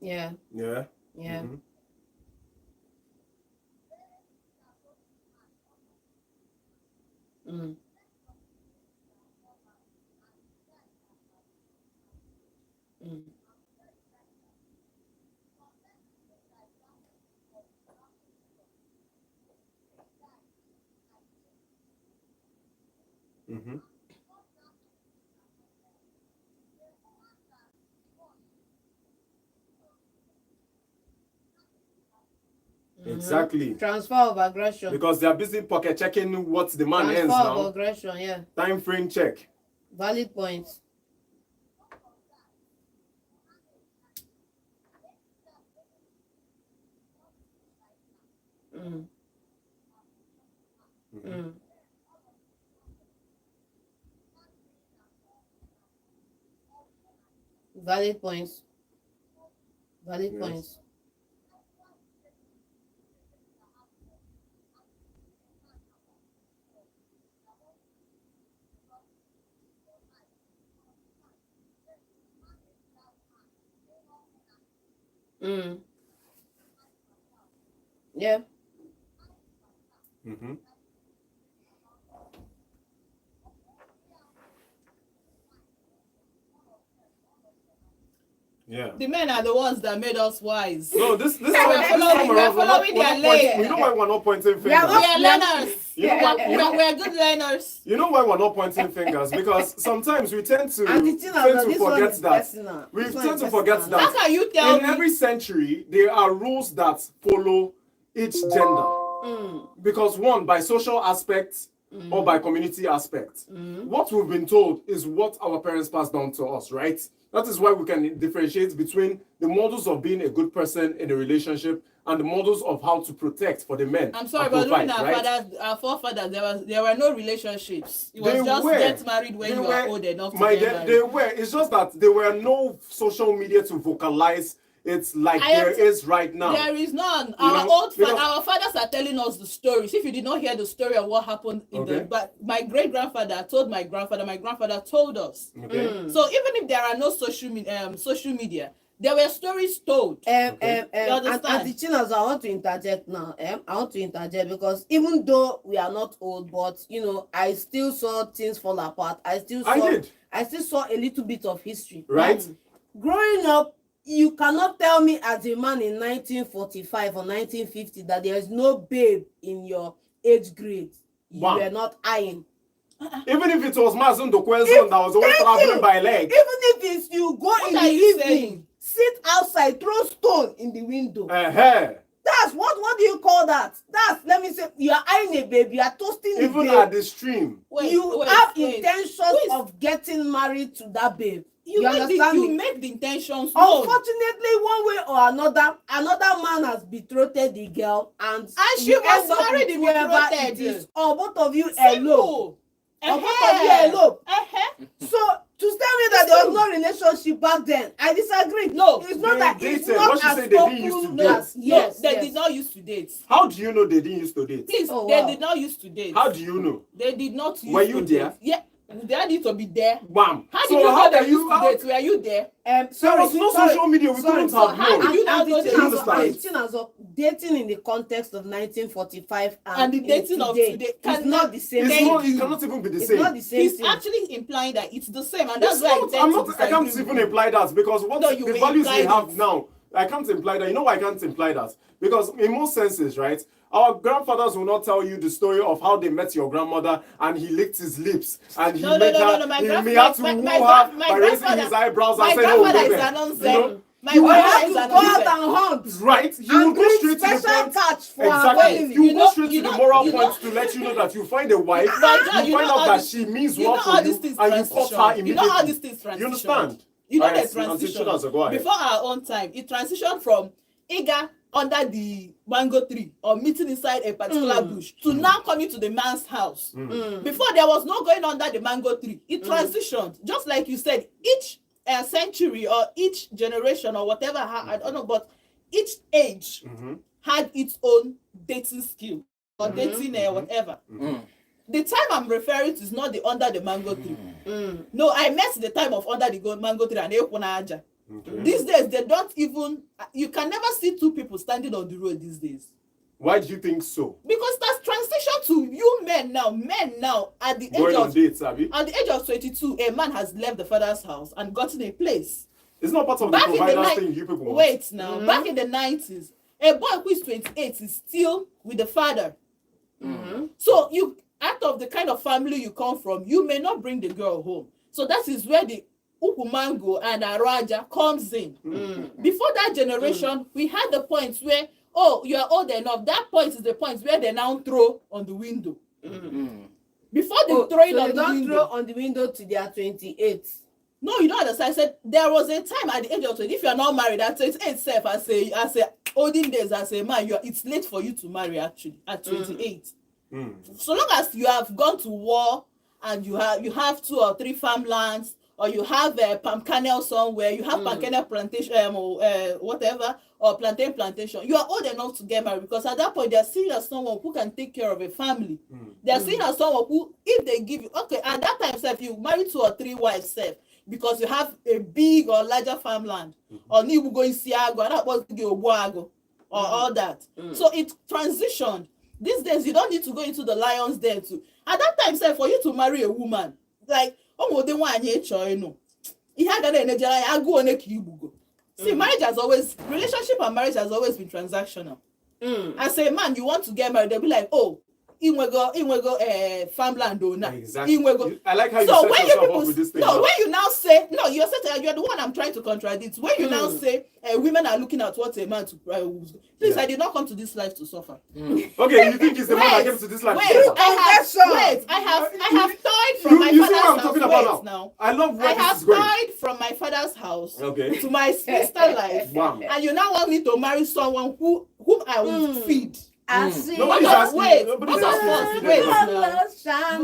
Yeah. Yeah. Yeah. Mhm. Mm. Mm. Mhm. Exactly. Transfer of aggression. Because they are busy pocket checking what the man Transfer earns of now. aggression, yeah. Time frame check. Valid points. Mm. Mhm. Mm. Valid points. Valid Yes. points. Mm. Yeah. Mhm. Yeah. The men are the ones that made us wise. No, this So time, this time we're around, following their lane. you know why we're not pointing We are fingers? not- We are learners. You know why? You know, We're good learners. you know why we're not pointing fingers? Because sometimes we tend to And the thing is, this one forget is that. personal. We This one tend is to forget personal. that How can you tell in me? every century there are rules that follow each gender. Mm. Because one, by social aspects or by community aspect, what we've been told is what our parents passed down to us, right? That is why we can differentiate between the models of being a good person in a relationship and the models of how to protect for the men. I'm sorry, and but during provide, our right? fathers, our forefathers, there were no relationships. It was They just were. get married when They you were- are old enough to my get de- married. They were. It's just that there were no social media to vocalize it like I am there is right now. There is none. You know, because- Our fathers are telling us the stories. If you did not hear the story of what happened in Okay. but my great grandfather told my grandfather told us. Okay. So even if there are no social media, there were stories told. Okay. And understand? the Chinas, I want to interject now. I want to interject because even though we are not old, but you know, I still saw things fall apart. I still saw a little bit of history. Right? Growing up, you cannot tell me as a man in 1945 or 1950 that there is no babe in your age grade you Wow. were not eyeing. Even if it was Mazun Dokwezo that was always traveling by leg. Even if it's you go What in are the you evening, saying? sit outside, throw stone in the window. Uh-huh. That's what do you call that? That's, let me say, you are eyeing a babe, you are toasting the Even babe. at the stream. You have intentions of getting married to that babe. You understand you me? make the intentions known. Unfortunately, one way or another man has betrothed the girl, and she you was end up married with in whoever betrothed. it is, or both of you elope. Simple. Or both of you elope. So to tell me that there was no relationship back then, I disagree. No, it's not they that dated. it's not What she as said, they didn't used to open date. as yes. They did not used to date. How do you know they didn't used to date? Please, Oh, they wow. did not used to date. How do you know? They did not used Were you to there? date. Yeah, they need to be there. Bam. How So did you how know they can you? used to date? Were you there? There was no social media. We couldn't So have how known. did you now know the they understand? dating in the context of 1945 And the dating of today is cannot- not the same. It's Thank not. you. It cannot even be the It's same. not the same He's thing. actually implying that it's the same, and that's It's why not, I I'm tend not. to I can't disagree even with you. imply that because what No, you the will values we imply have it. now, I can't imply that. You know why I can't imply that? Because in most senses, right? Our grandfathers will not tell you the story of how they met your grandmother and he licked his lips and he No, made her. no. My He grand- had my- to my- woo my her grand- my by raising grandfather- his eyebrows My and saying, "Oh, grandfather is baby," an you nonsense. know. My You grandfather have is to an go out nonsense. and hunt Right? You will and go bring straight to the special point. catch for Exactly. her family. You will You go know- straight you to the know- moral you points know- to let you know that you find a wife, But John, you find know out all that this- she means you know well all for these you, things and you cut her transition. immediately. You know how these things You transition. understand? You know Alright, the transition. go ahead. Before our own time, it transitioned from Iga under the mango tree or meeting inside a particular bush to now coming to the man's house. Before there was no going under the mango tree. It transitioned. Just like you said, each century or each generation or whatever, I don't know, but each age had its own dating skill or dating whatever. The time I'm referring to is not the under the mango tree. No, I met the time of under the mango tree and Ekuna Aja. Okay. These days, they don't even, you can never see two people standing on the road these days. Why do you think so? Because that's transition to you men now, at the Going age on of dates, Abby? at the age of 22, a man has left the father's house and gotten a place. It's not part of Back the in the provider ni- thing you people want. Wait now, back in the 90s, a boy who is 28 is still with the father. So you, out of the kind of family you come from, you may not bring the girl home. So that is where the Ukumango and Araja comes in. Before that generation, we had the points where, oh, you are old enough. That point is the point where they now throw on the window. Before they throw it so on they the don't window. throw on the window to their 28. No, you don't understand. I said there was a time at the age of 20, if you are not married at 28 self, I say olden days, as a man, it's late for you to marry actually at 28. So long as you have gone to war and you have 2 or 3 farmlands, or you have a palm kernel somewhere, you have palm kernel plantation, whatever, or plantation, you are old enough to get married, because at that point they are seen as someone who can take care of a family. They are seen as someone who, if they give you, okay, at that time self, you marry 2 or 3 wives self, because you have a big or larger farmland, or you go in Siago, and that was or all that. So it transitioned. These days, you don't need to go into the lion's den too. At that time, say, for you to marry a woman, like, see, relationship and marriage has always been transactional. As a man, you want to get married, they'll be like, oh, farmland owner. Exactly. I like how you set yourself up with this thing. No, when you now say, no, you're the one I'm trying to contradict. When you now say women are looking at what a man to please, I did not come to this life to suffer. Okay, you think it's the man that came to this life to suffer? I have toyed from my father's house. Now. I love where I this have is going. toyed from my father's house to my sister life. Wow. And you now want me to marry someone whom I will feed. Nobody's asking.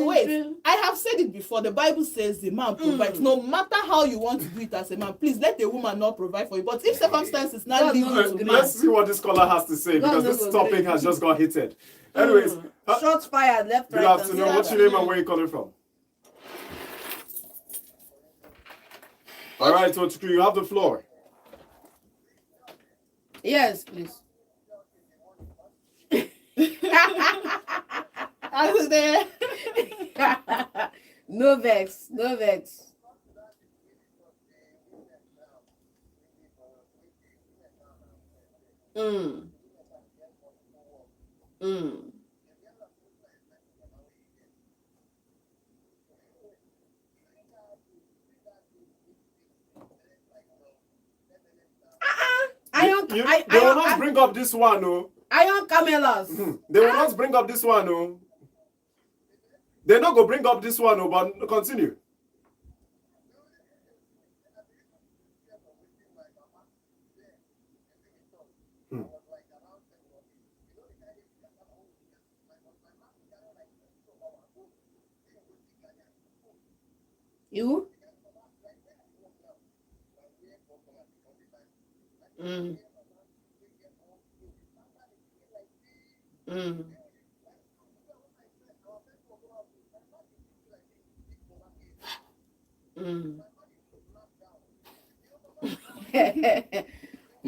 Wait, I have said it before. The Bible says the man provides. No matter how you want to do it as a man, please let the woman not provide for you. But if circumstances not lead you to man, let's see what this caller has to say, because this topic has just got heated. Anyways, shots fired left, good right. afternoon. What's your name and where you calling from? All right, so you have the floor. Yes, please. No vex. They will not bring up this one, no. Iron camelas. They will not bring up this one, no. They're not going to bring up this one, no, but continue. You?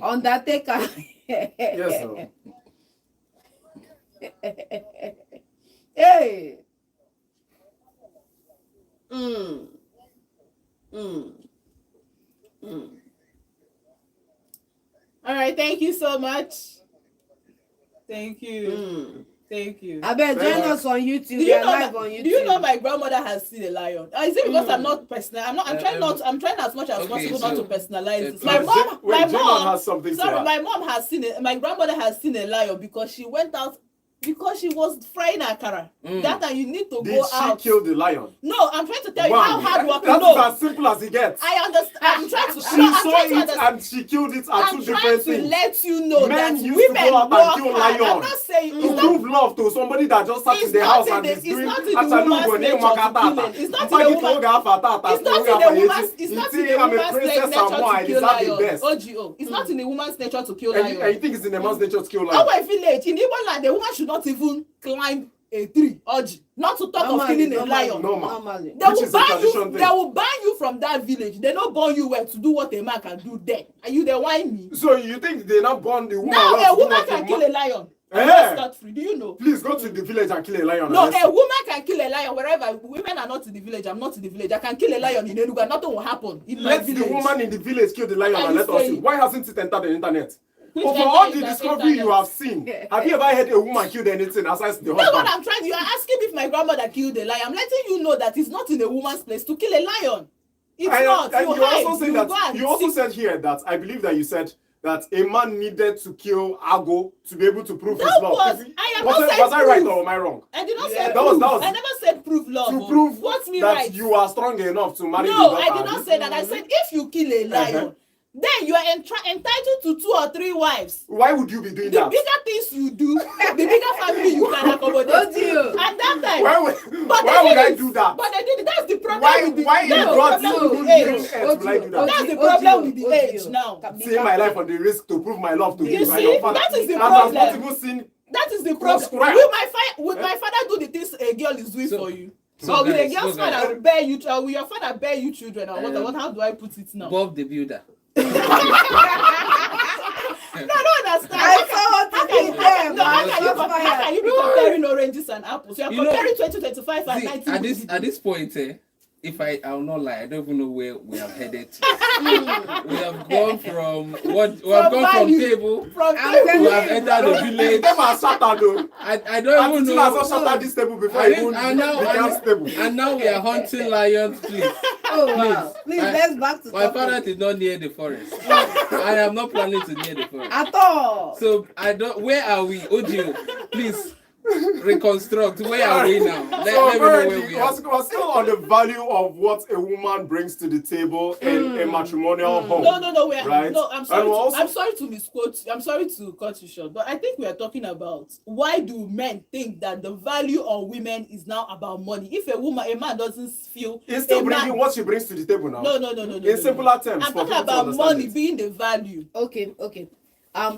Undertaker. Yes, sir. Hey. All right, thank you so much. Thank you. Thank you. I bet join us on YouTube. Do you, live on YouTube. Do you know my grandmother has seen a lion? Is it because I'm not personal? I'm trying as much as possible not to personalize it. My mom has something to add. My mom has seen it. My grandmother has seen a lion because she went out. Because she was frying akara. That time you need to go out. Did she kill the lion? No, I'm trying to tell you how hard work. That's as simple as it gets. I understand. I'm trying to. She saw it and she killed it at two different things. I'm trying to let you know that men used women to go out and kill hard. lion. I'm not saying to prove love to somebody that just sat in the house and is doing. It's not in the woman's nature to kill. It's not in the woman's nature to kill lion. OGO. It's not in the woman's nature to kill lion. And you think it's in the man's nature to kill lion? Our village in Igbo land, the woman should not even climb a tree, orgy, not to talk of killing a lion. Normally. They Which will is a ban tradition you. thing. They will ban you from that village. They don't burn you well to do what a man can do there. Are you the whine me? So you think they not born the woman? Now well a to do woman what can the kill man- a lion. Eh. Scot free. Do you know? Please go to the village and kill a lion. No, and let's a see. woman can kill a lion wherever. Women are not in the village. I'm not in the village. I can kill a lion in Enugu. Nothing will happen in my Let village. the woman in the village kill the lion What are and you let us see. saying? Why hasn't it entered the internet? Which But for enter all in the the discovery you internet? have seen, have you ever heard a woman killed anything aside the That's what husband? I'm trying. You are asking if my grandmother killed a lion. I'm letting you know that it's not in a woman's place to kill a lion. It's not. And You you hide. also say You that go and you also seek. said here that I believe that you said that a man needed to kill Ago to be able to prove That his love. was- Is it- I am was not it- saying was I right prove. or am I wrong? I did not Yeah. say That prove. was- I never said prove love. To oh. prove What's me that right? you are strong enough to marry No, the I daughter. did not say that. I said if you kill a lion, then you are entitled to 2 or 3 wives. Why would you be doing The that? bigger things you do, the bigger family you can accommodate. Oh, dear. At that time, Why would, but why they would I didn't. do that? But they did. That's the problem Why with the. in that's the God's problem with green the age. earth will I do that? That's the problem with the age now. Seeing my life on the risk to prove my love to You you. see, right? Your father- that is the and I've not problem. even seen. That is the Close problem. square. Will my father do the things a girl is doing So- for you? so Or will a guys, girl's so guys. father bear you? Or will your father bear you children? Or what? How do I put it now? Bob the Builder. No, I don't understand. I saw what How you can did you- there, no, how man. can you Shots how fired. can you be comparing oranges and apples? You are You know- comparing 2025 and See, 19. at this point, if I'll not lie, I don't even know where we have headed to. We have gone from value. table. From I'm table. telling We have entered the The village. game has shattered though. I don't even Until I know. saw shatter this table before I And even now, became stable. and now we are hunting lions, please. Oh, wow. Please, My- let's back to My topic. father did not near the forest. I am not planning to near the forest. At all. So I don't. Where are we, Ojo? Please reconstruct. Where are we now? Let me know where apparently, we are. we're still on the value of what a woman brings to the table in a matrimonial home. No, we are Right? no. I'm And sorry. we're also- I'm sorry to misquote. I'm sorry to cut you short, but I think we are talking about why do men think that the value of women is now about money? If a man doesn't feel It's still a bringing man, what she brings to the table now. no. In simpler terms, I'm for talking people to about understand money it. being the value. Okay.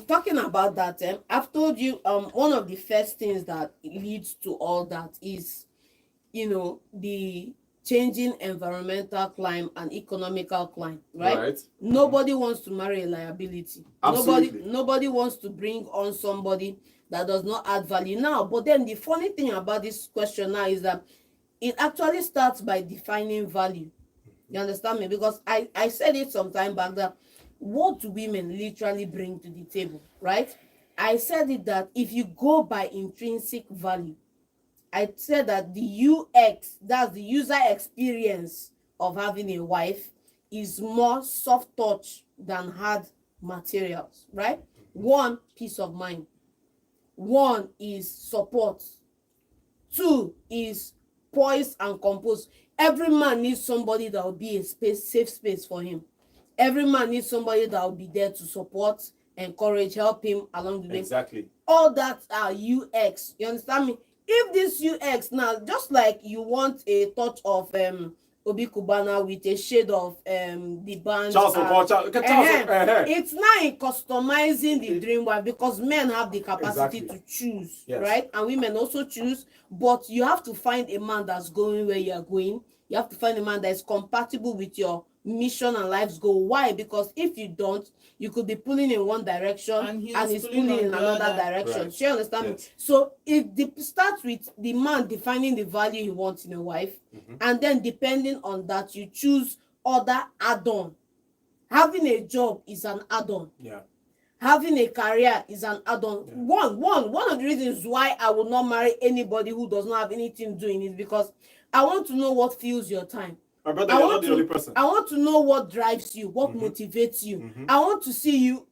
Talking about that, I've told you one of the first things that leads to all that is, the changing environmental climate and economical climate, right? Nobody wants to marry a liability. Absolutely. Nobody wants to bring on somebody that does not add value now. But then the funny thing about this question now is that it actually starts by defining value. You understand me? Because I said it some time back that what do women literally bring to the table, right? I said it that if you go by intrinsic value, I said that the UX, that's the user experience of having a wife, is more soft touch than hard materials, right? 1, peace of mind. 1 is support. 2 is poise and compose. Every man needs somebody that will be a safe space for him. Every man needs somebody that will be there to support, encourage, help him along the way. Exactly. All that are UX. You understand me? If this UX now, just like you want a touch of Obi Kubana with a shade of the band. Charles Okocha. It's now in customizing the dream wife because men have the capacity Exactly. to choose, Yes. right? And women also choose, but you have to find a man that's going where you are going. You have to find a man that is compatible with your mission and life's goal. Why? Because if you don't, you could be pulling in one direction and he's pulling in another direction. Right. Do you understand me? Yes. So it starts with the man defining the value he wants in a wife, and then depending on that, you choose other add-on. Having a job is an add-on. Yeah. Having a career is an add-on. Yeah. One of the reasons why I will not marry anybody who does not have anything doing is because I want to know what fills your time. My brother, you're not the only person. I want to know what drives you, what motivates you. I want to see you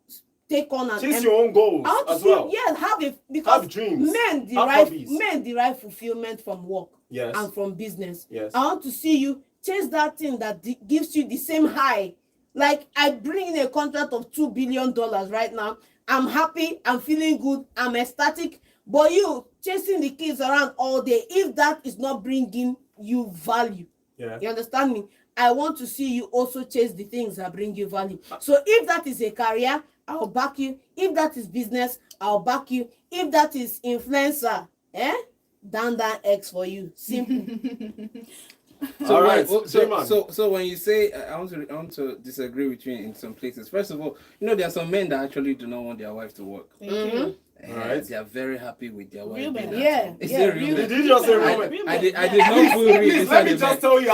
take on Chase your own goals I want to as see, well. yes, because Have dreams. men Have hobbies. derive fulfillment from work Yes. and from business. Yes. I want to see you chase that thing that gives you the same high. Like I bring in a contract of $2 billion right now. I'm happy, I'm feeling good, I'm ecstatic. But you chasing the kids around all day, if that is not bringing you value, Yeah. you understand me? I want to see you also chase the things that bring you value. So if that is a career, I'll back you. If that is business, I'll back you. If that is influencer, down X for you. Simple. So All right, so, J-Man. so when you say I want to disagree with you in some places. First of all, there are some men that actually do not want their wife to work. Thank you. Alright. They are very happy with their wife. Real being men. at Yeah, home. Is yeah, it real? real men? Did you just say I, woman? I did not put real Please, inside let me the just men. tell you,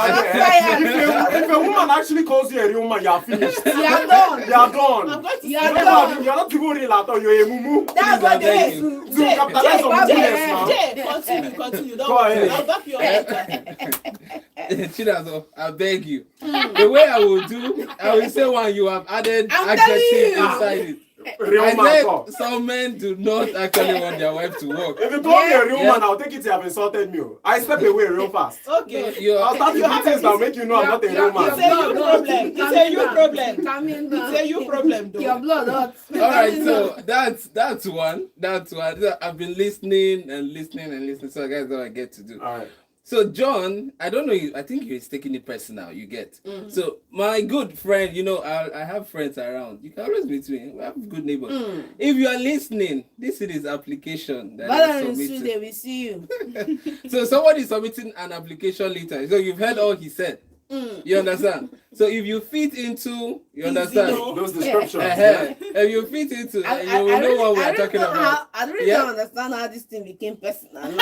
if a woman actually calls you a real man, you are finished. You are done. You are done. I'm going to You say are You're done. not even real at all. You're a mumu. That's what they Thank used you. to To capitalize on Jay, mumuness now. Jay, continue. Don't Go worry. ahead. I'll back you up. Chinazo, I beg you. The way I will say one, you have added I'm adjective telling you. inside it. Real I man call. said some men do not actually want their wife to work. If you call me a real Yeah. man, I'll take it you have insulted me. I step away real fast. Okay. I'll start You to do have things a- that make you know I'm not a real man. It's a you problem. It's a you problem. Coming down. It's a you problem, though. Your blood hot. All right, so that's one. I've been listening, so guys, what I get to do. All right. So John, I don't know you. I think you're taking it personal. You get. So my good friend, I have friends around. You can always meet me. We have good neighbors. If you are listening, this is his application that Valor he in submitted. Sude, we see you. So somebody is submitting an application later. So you've heard all he said. You understand? So if you fit into, you understand? know. Those descriptions. If you fit into, you will know what we are talking about. I really Yeah. don't understand how this thing became personal. You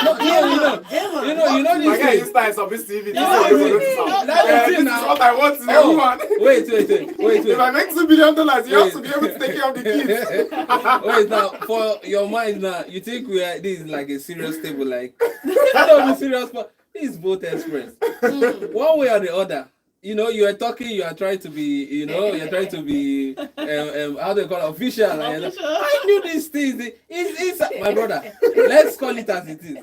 know My this guy, thing. you start some TV. This is No, what you really, notice now. no, that's the This thing is now. what I want in a Oh, woman. wait. If I make $2 billion, you have to be Wait. able to take care of the kids. Wait, now for your mind now, you think this is like a serious table? Like, I don't be serious, but this is both express. One way or the other. You are talking, you are trying to be, you're trying to be, how do you call it, official. I knew these things. It's my brother. Let's call it as it is.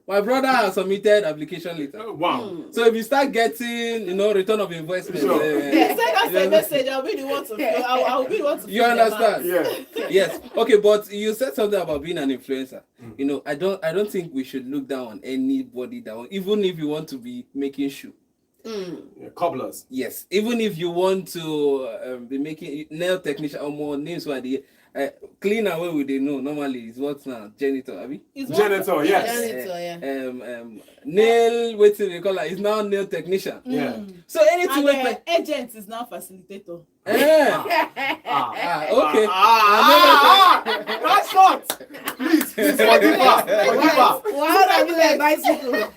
My brother has submitted application later. Wow. So if you start getting, return of investment, Sure. Send us a message. I'll be the one to feel. I'll be the one to feel. you understand? Yeah. Yes. Okay, but you said something about being an influencer. I don't think we should look down on anybody even if you want to be making shoe. Yeah, cobblers. Yes, even if you want to be making nail technician or more names for the cleaner where we they know normally is what now janitor, abi? Janitor, yes. Janitor, yeah. Nail what do they call it? It's now nail technician. Yeah. So anything And with agent is now facilitator. Okay. That's short. Please, forgive her. Forgive her. Why don't you like bicycle?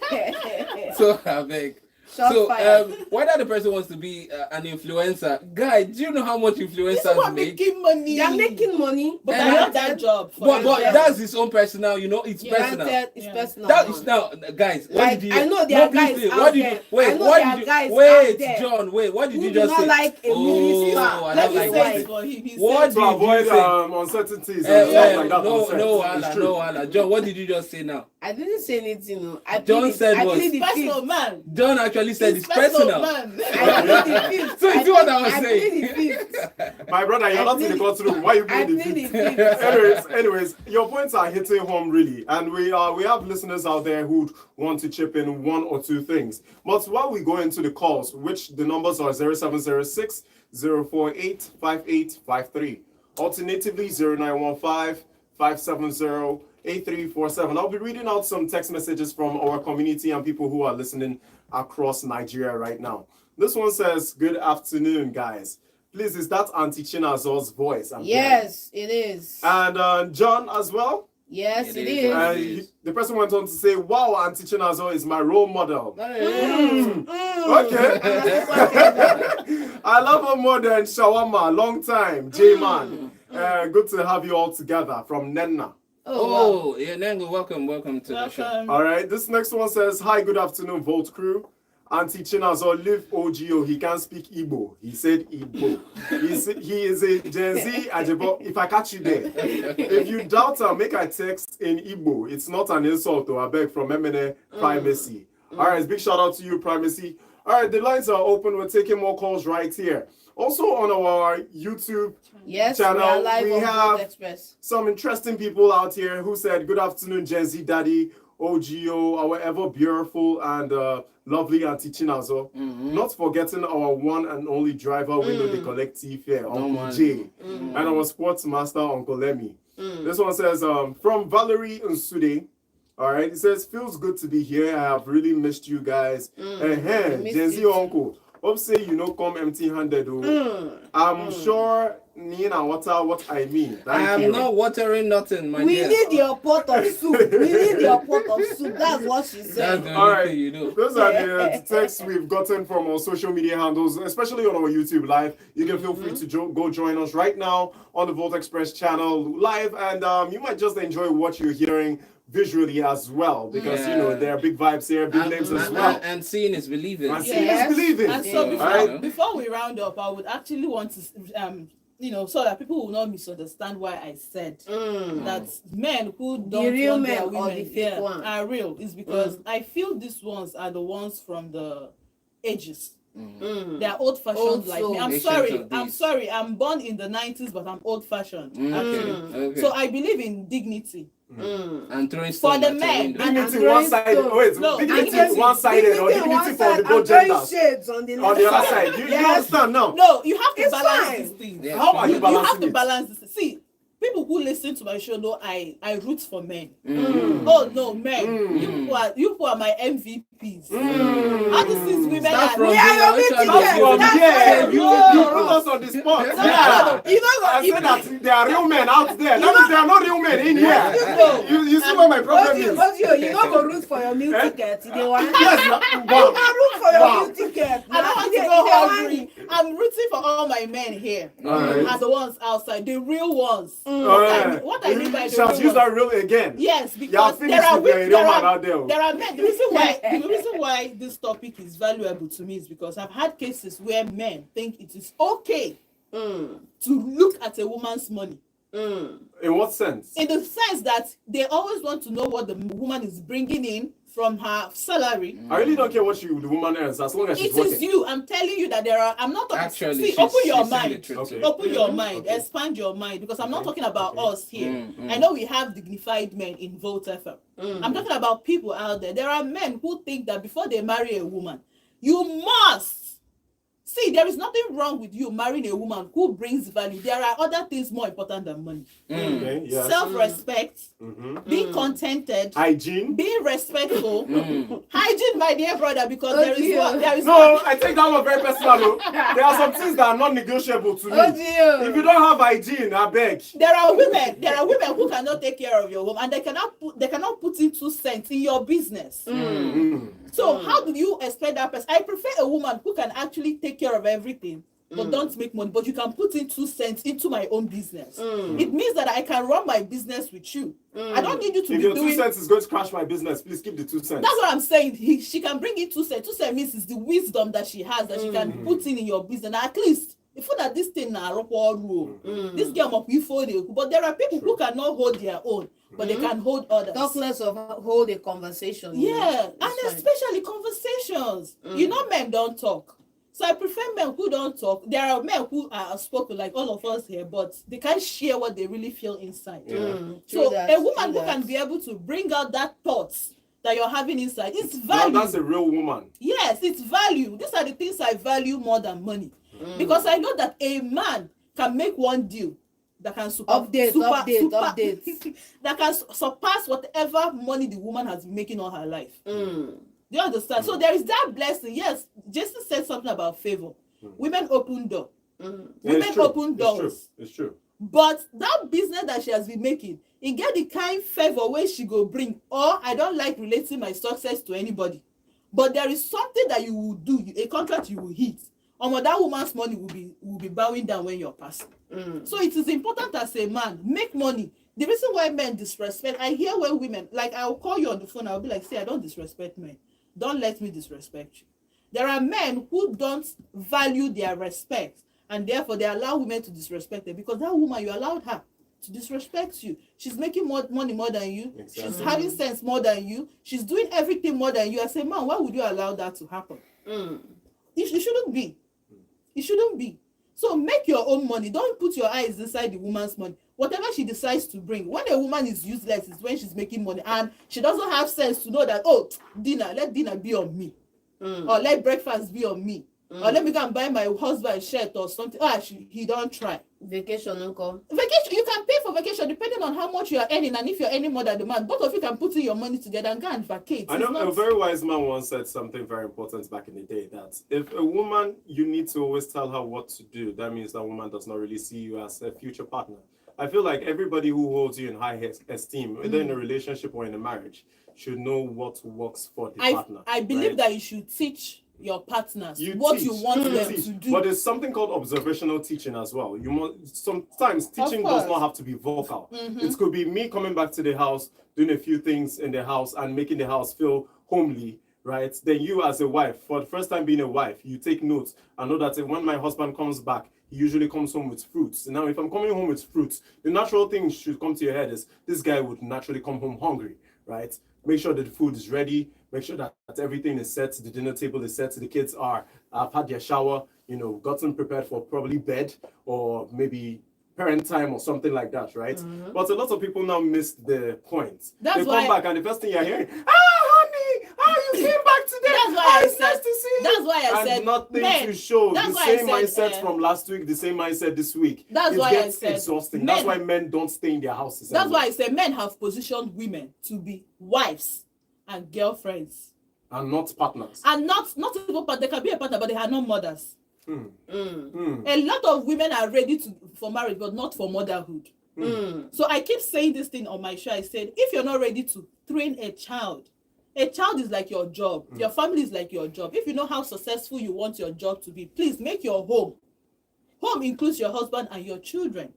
So I beg. Short So fire. whether the person wants to be an influencer, guy, do you know how much This influencers one make? making money. They're making money. But I have that job. But that's his own personal, it's personal. It's Yeah. personal. That is now, guys. What Like, did you? I know there are guys please, out what did there. you? Wait, I know what there did are you? guys out Wait, there John. Wait, what did who you do just not say? like a movie star. I Let don't me like say that. it for him. He What said, To did avoid you say? uncertainties and stuff like that. No, on set. no, It's Allah, true. no, Allah. John, what did you just say now? I didn't say anything. No. I John plead said I was- plead the personal fifth. man. John actually said it's personal. man. I plead the fifth. So you see what I was I saying? plead the fifth. My brother, you're not in the courtroom. Why you I being plead the the fifth. anyways, your points are hitting home really, and we have listeners out there who want to chip in one or two things. But while we go into the calls, which the numbers are 0706 048 5853, alternatively 0915 570 8347. I'll be reading out some text messages from our community and people who are listening across Nigeria right now. This one says, "Good afternoon, guys. Please, is that Auntie Chinazor's voice?" Yes, it is. And John as well. Yes, It it is. is. The person went on to say, "Wow, Auntie Chinazor is my role model." Mm. Okay. I love her more than shawarma. Long time, J-Man. Good to have you all together from Nenna. Oh, wow. Yeah, Nengo, welcome to the show. Welcome. All right, this next one says, "Hi, good afternoon, Volt crew. Auntie Chinazor, live OGO. He can't speak Igbo." He said Igbo. He is a Gen Z Ajebo. If I catch you there. If you doubt her, make a text in Igbo. It's not an insult, though. I beg from MNA Primacy. All right, big shout out to you, Primacy. All right, the lines are open. We're taking more calls right here. Also on our YouTube Yes, channel, we are live we on have Gold Express. some interesting people out here who said, "Good afternoon, Gen Z Daddy, OGO, our ever beautiful and lovely Auntie Chinazor. Not forgetting our one and only driver, we know the collective here, Uncle J, and our sports master, Uncle Lemmy." This one says, "From Valerie Nsude, All right. It says, feels good to be here. I have really missed you guys. Gen Z uncle. Hope say you know come empty-handed. I'm sure Nina water what I mean. I am not watering nothing, my We dear. need your pot of soup. We need your pot of soup. That's what she That's said. the All only right. thing you know. Those are the texts we've gotten from our social media handles, especially on our YouTube live. You can feel free to go join us right now on the Volt Express channel live, and you might just enjoy what you're hearing visually as well, because you know there are big vibes here, big names as well. And seeing is believing. And seeing is believing. And so Yeah. before we round up, I would actually want to so that people will not misunderstand why I said that men who don't real want men their or women the fake one? are real is because I feel these ones are the ones from the ages. They are old fashioned Old like me. soul. I'm sorry. I'm born in the 90s, but I'm old fashioned. Okay. So I believe in dignity. And throwing For stone the at your men. window. Dignity And one-sided. growing Wait, No, dignity dignity. one-sided or dignity for the both genders. Shades on the On the other side. You understand now? No, you have to It's balance fine. these things. Yeah, How are you You balancing have to it? balance this. See, people who listen to my show know I root for men. Oh no, men! You people are my MVPs. All these things women Start are. from We are there, your which meeting one guests. do you From want? here, you No. put us on the spot. No, Yeah. you know what? I said that there are real men out there. That means there are no real men in here. No. You see what my problem is? You don't go root for your meal ticket. They want. Yes, You wow. can root for your Wow. meal ticket. I don't want to go hungry. I'm rooting for all my men here, Alright. and the ones outside, the real ones. Alright. What I mean by the Shall real use that ones. real again. Yes, Y'all because finish there are with the women. real man out there. There are men. The reason why this topic is valuable to me is because I've had cases where men think it is okay to look at a woman's money. In what sense? In the sense that they always want to know what the woman is bringing in from her salary. I really don't care what the woman earns as long as she's It working. is you. I'm telling you that there are. I'm not talking. Actually, See, she's- open your she's saying the mind. truth. Okay. Open your mind. Okay. Expand your mind, because I'm not Okay. talking about Okay. us here. I know we have dignified men in Volt FM. I'm talking about people out there. There are men who think that before they marry a woman, you must. See, there is nothing wrong with you marrying a woman who brings value. There are other things more important than money. Okay, yes. Self-respect, being contented, Hygiene. being respectful, hygiene, my dear brother, because there is one. There is No, I take that one very personal. Though. There are some things that are non-negotiable to me. Oh dear. If you don't have hygiene, I beg. There are women who cannot take care of your home, and they cannot put in 2 cents in your business. So how do you expect that person? I prefer a woman who can actually take care of everything, but don't make money, but you can put in 2 cents into my own business. It means that I can run my business with you. I don't need you to If be your doing. 2 cents is going to crash my business, please keep the 2 cents. That's what I'm saying. She can bring in 2 cents. 2 cents means it's the wisdom that she has that she can put in your business. And at least, if that this thing na rule, this girl must be for you. But there are people who cannot hold their own, but they can hold others. Talk less of hold a conversation. Yeah, and fine. especially conversations. You know, men don't talk. So I prefer men who don't talk. There are men who are spoken like all of us here, but they can't share what they really feel inside. So a woman who can be able to bring out that thoughts that you're having inside, it's Now value. that's a real woman. Yes, it's value. These are the things I value more than money. Because I know that a man can make one deal that can Update. that can surpass whatever money the woman has been making all her life. Do you understand? So there is that blessing. Yes, Jason said something about favor. Women open door. Women open doors. It's true. But that business that she has been making, it get the kind favor where she go bring. Or I don't like relating my success to anybody. But there is something that you will do, a contract you will hit. That woman's money will be bowing down when you're passing. So it is important as a man, make money. The reason why men disrespect, I hear when women, like I'll call you on the phone, I'll be like, say, I don't disrespect men. Don't let me disrespect you. There are men who don't value their respect, and therefore they allow women to disrespect them, because that woman, you allowed her to disrespect you. She's making more money more than you. Exactly. She's having sense more than you. She's doing everything more than you. As a man, why would you allow that to happen? It shouldn't be. It shouldn't be. So make your own money. Don't put your eyes inside the woman's money. Whatever she decides to bring. When a woman is useless is when she's making money, and she doesn't have sense to know that, oh, let dinner be on me. Or let breakfast be on me. or let me go and buy my husband shirt or something. He don't try. Vacation uncle. Vacation, you can pay for vacation depending on how much you are earning, and if you're earning more than the man, both of you can put in your money together and go and vacate. I know a very wise man once said something very important back in the day, that if a woman, you need to always tell her what to do, that means that woman does not really see you as a future partner. I feel like everybody who holds you in high esteem, whether in a relationship or in a marriage, should know what works for the partner. I believe right? that you should teach your partners You what teach, you want them teach. to do. But there's something called observational teaching as well. You must, sometimes teaching does not have to be vocal. It could be me coming back to the house, doing a few things in the house and making the house feel homely, right? Then you as a wife, for the first time being a wife, you take notes and know that when my husband comes back, he usually comes home with fruits. Now, if I'm coming home with fruits, the natural thing should come to your head is this guy would naturally come home hungry, right? Make sure that the food is ready. Make sure that everything is set. The dinner table is set. The kids have had their shower, gotten prepared for probably bed or maybe parent time or something like that, right? But a lot of people now miss the point. That's they why come back and the first thing you're hearing, honey, you came back today. That's why I it's said. nice to see you. That's why I and said. Nothing men, to show. that's The why I same said, mindset from last week, the same mindset this week. That's it why gets I said. exhausting. Men, that's why men don't stay in their houses. That's anymore. why I say men have positioned women to be wives and girlfriends. And not partners. And not even partners. They can be a partner, but they are not mothers. A lot of women are ready for marriage, but not for motherhood. So I keep saying this thing on my show. I said, if you're not ready to train a child is like your job. Your family is like your job. If you know how successful you want your job to be, please make your home. Home includes your husband and your children.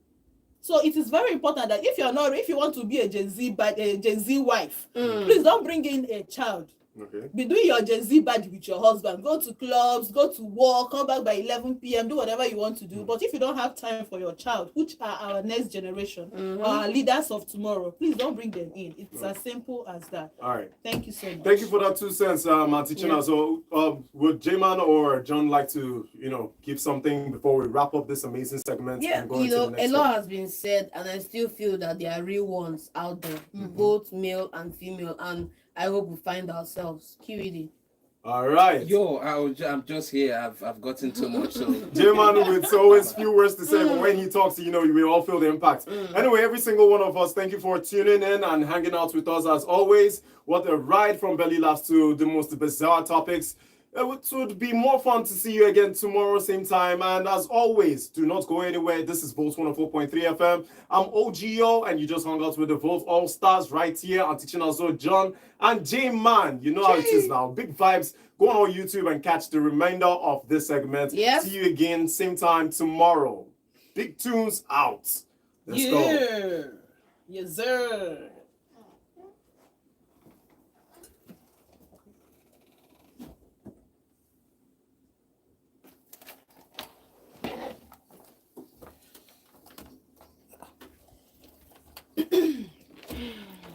So it is very important that if you want to be a Gen Z wife, please don't bring in a child. Okay. Be doing your Gen Z badge with your husband. Go to clubs, go to work, come back by 11 p.m., do whatever you want to do. But if you don't have time for your child, which are our next generation, our leaders of tomorrow, please don't bring them in. It's as simple as that. All right. Thank you so much. Thank you for that 2 cents, Tichina. So would J-Man or John like to, give something before we wrap up this amazing segment? Yeah, and go into the next a lot one? has been said, and I still feel that there are real ones out there, both male and female, and I hope we find ourselves. QED. All right. Yo, I'm just here. I've gotten too much. So J-Man with always few words to say, but when he talks, we all feel the impact. Anyway, every single one of us, thank you for tuning in and hanging out with us as always. What a ride from belly laughs to the most bizarre topics. It would be more fun to see you again tomorrow, same time. And as always, do not go anywhere. This is Volt 104.3 FM. I'm OGO, and you just hung out with the Volt All-Stars right here. I'm teaching also John and J-Man. You know how it is now. Big vibes. Go on our YouTube and catch the remainder of this segment. Yes. See you again, same time tomorrow. Big tunes out. Let's go. Yes, sir.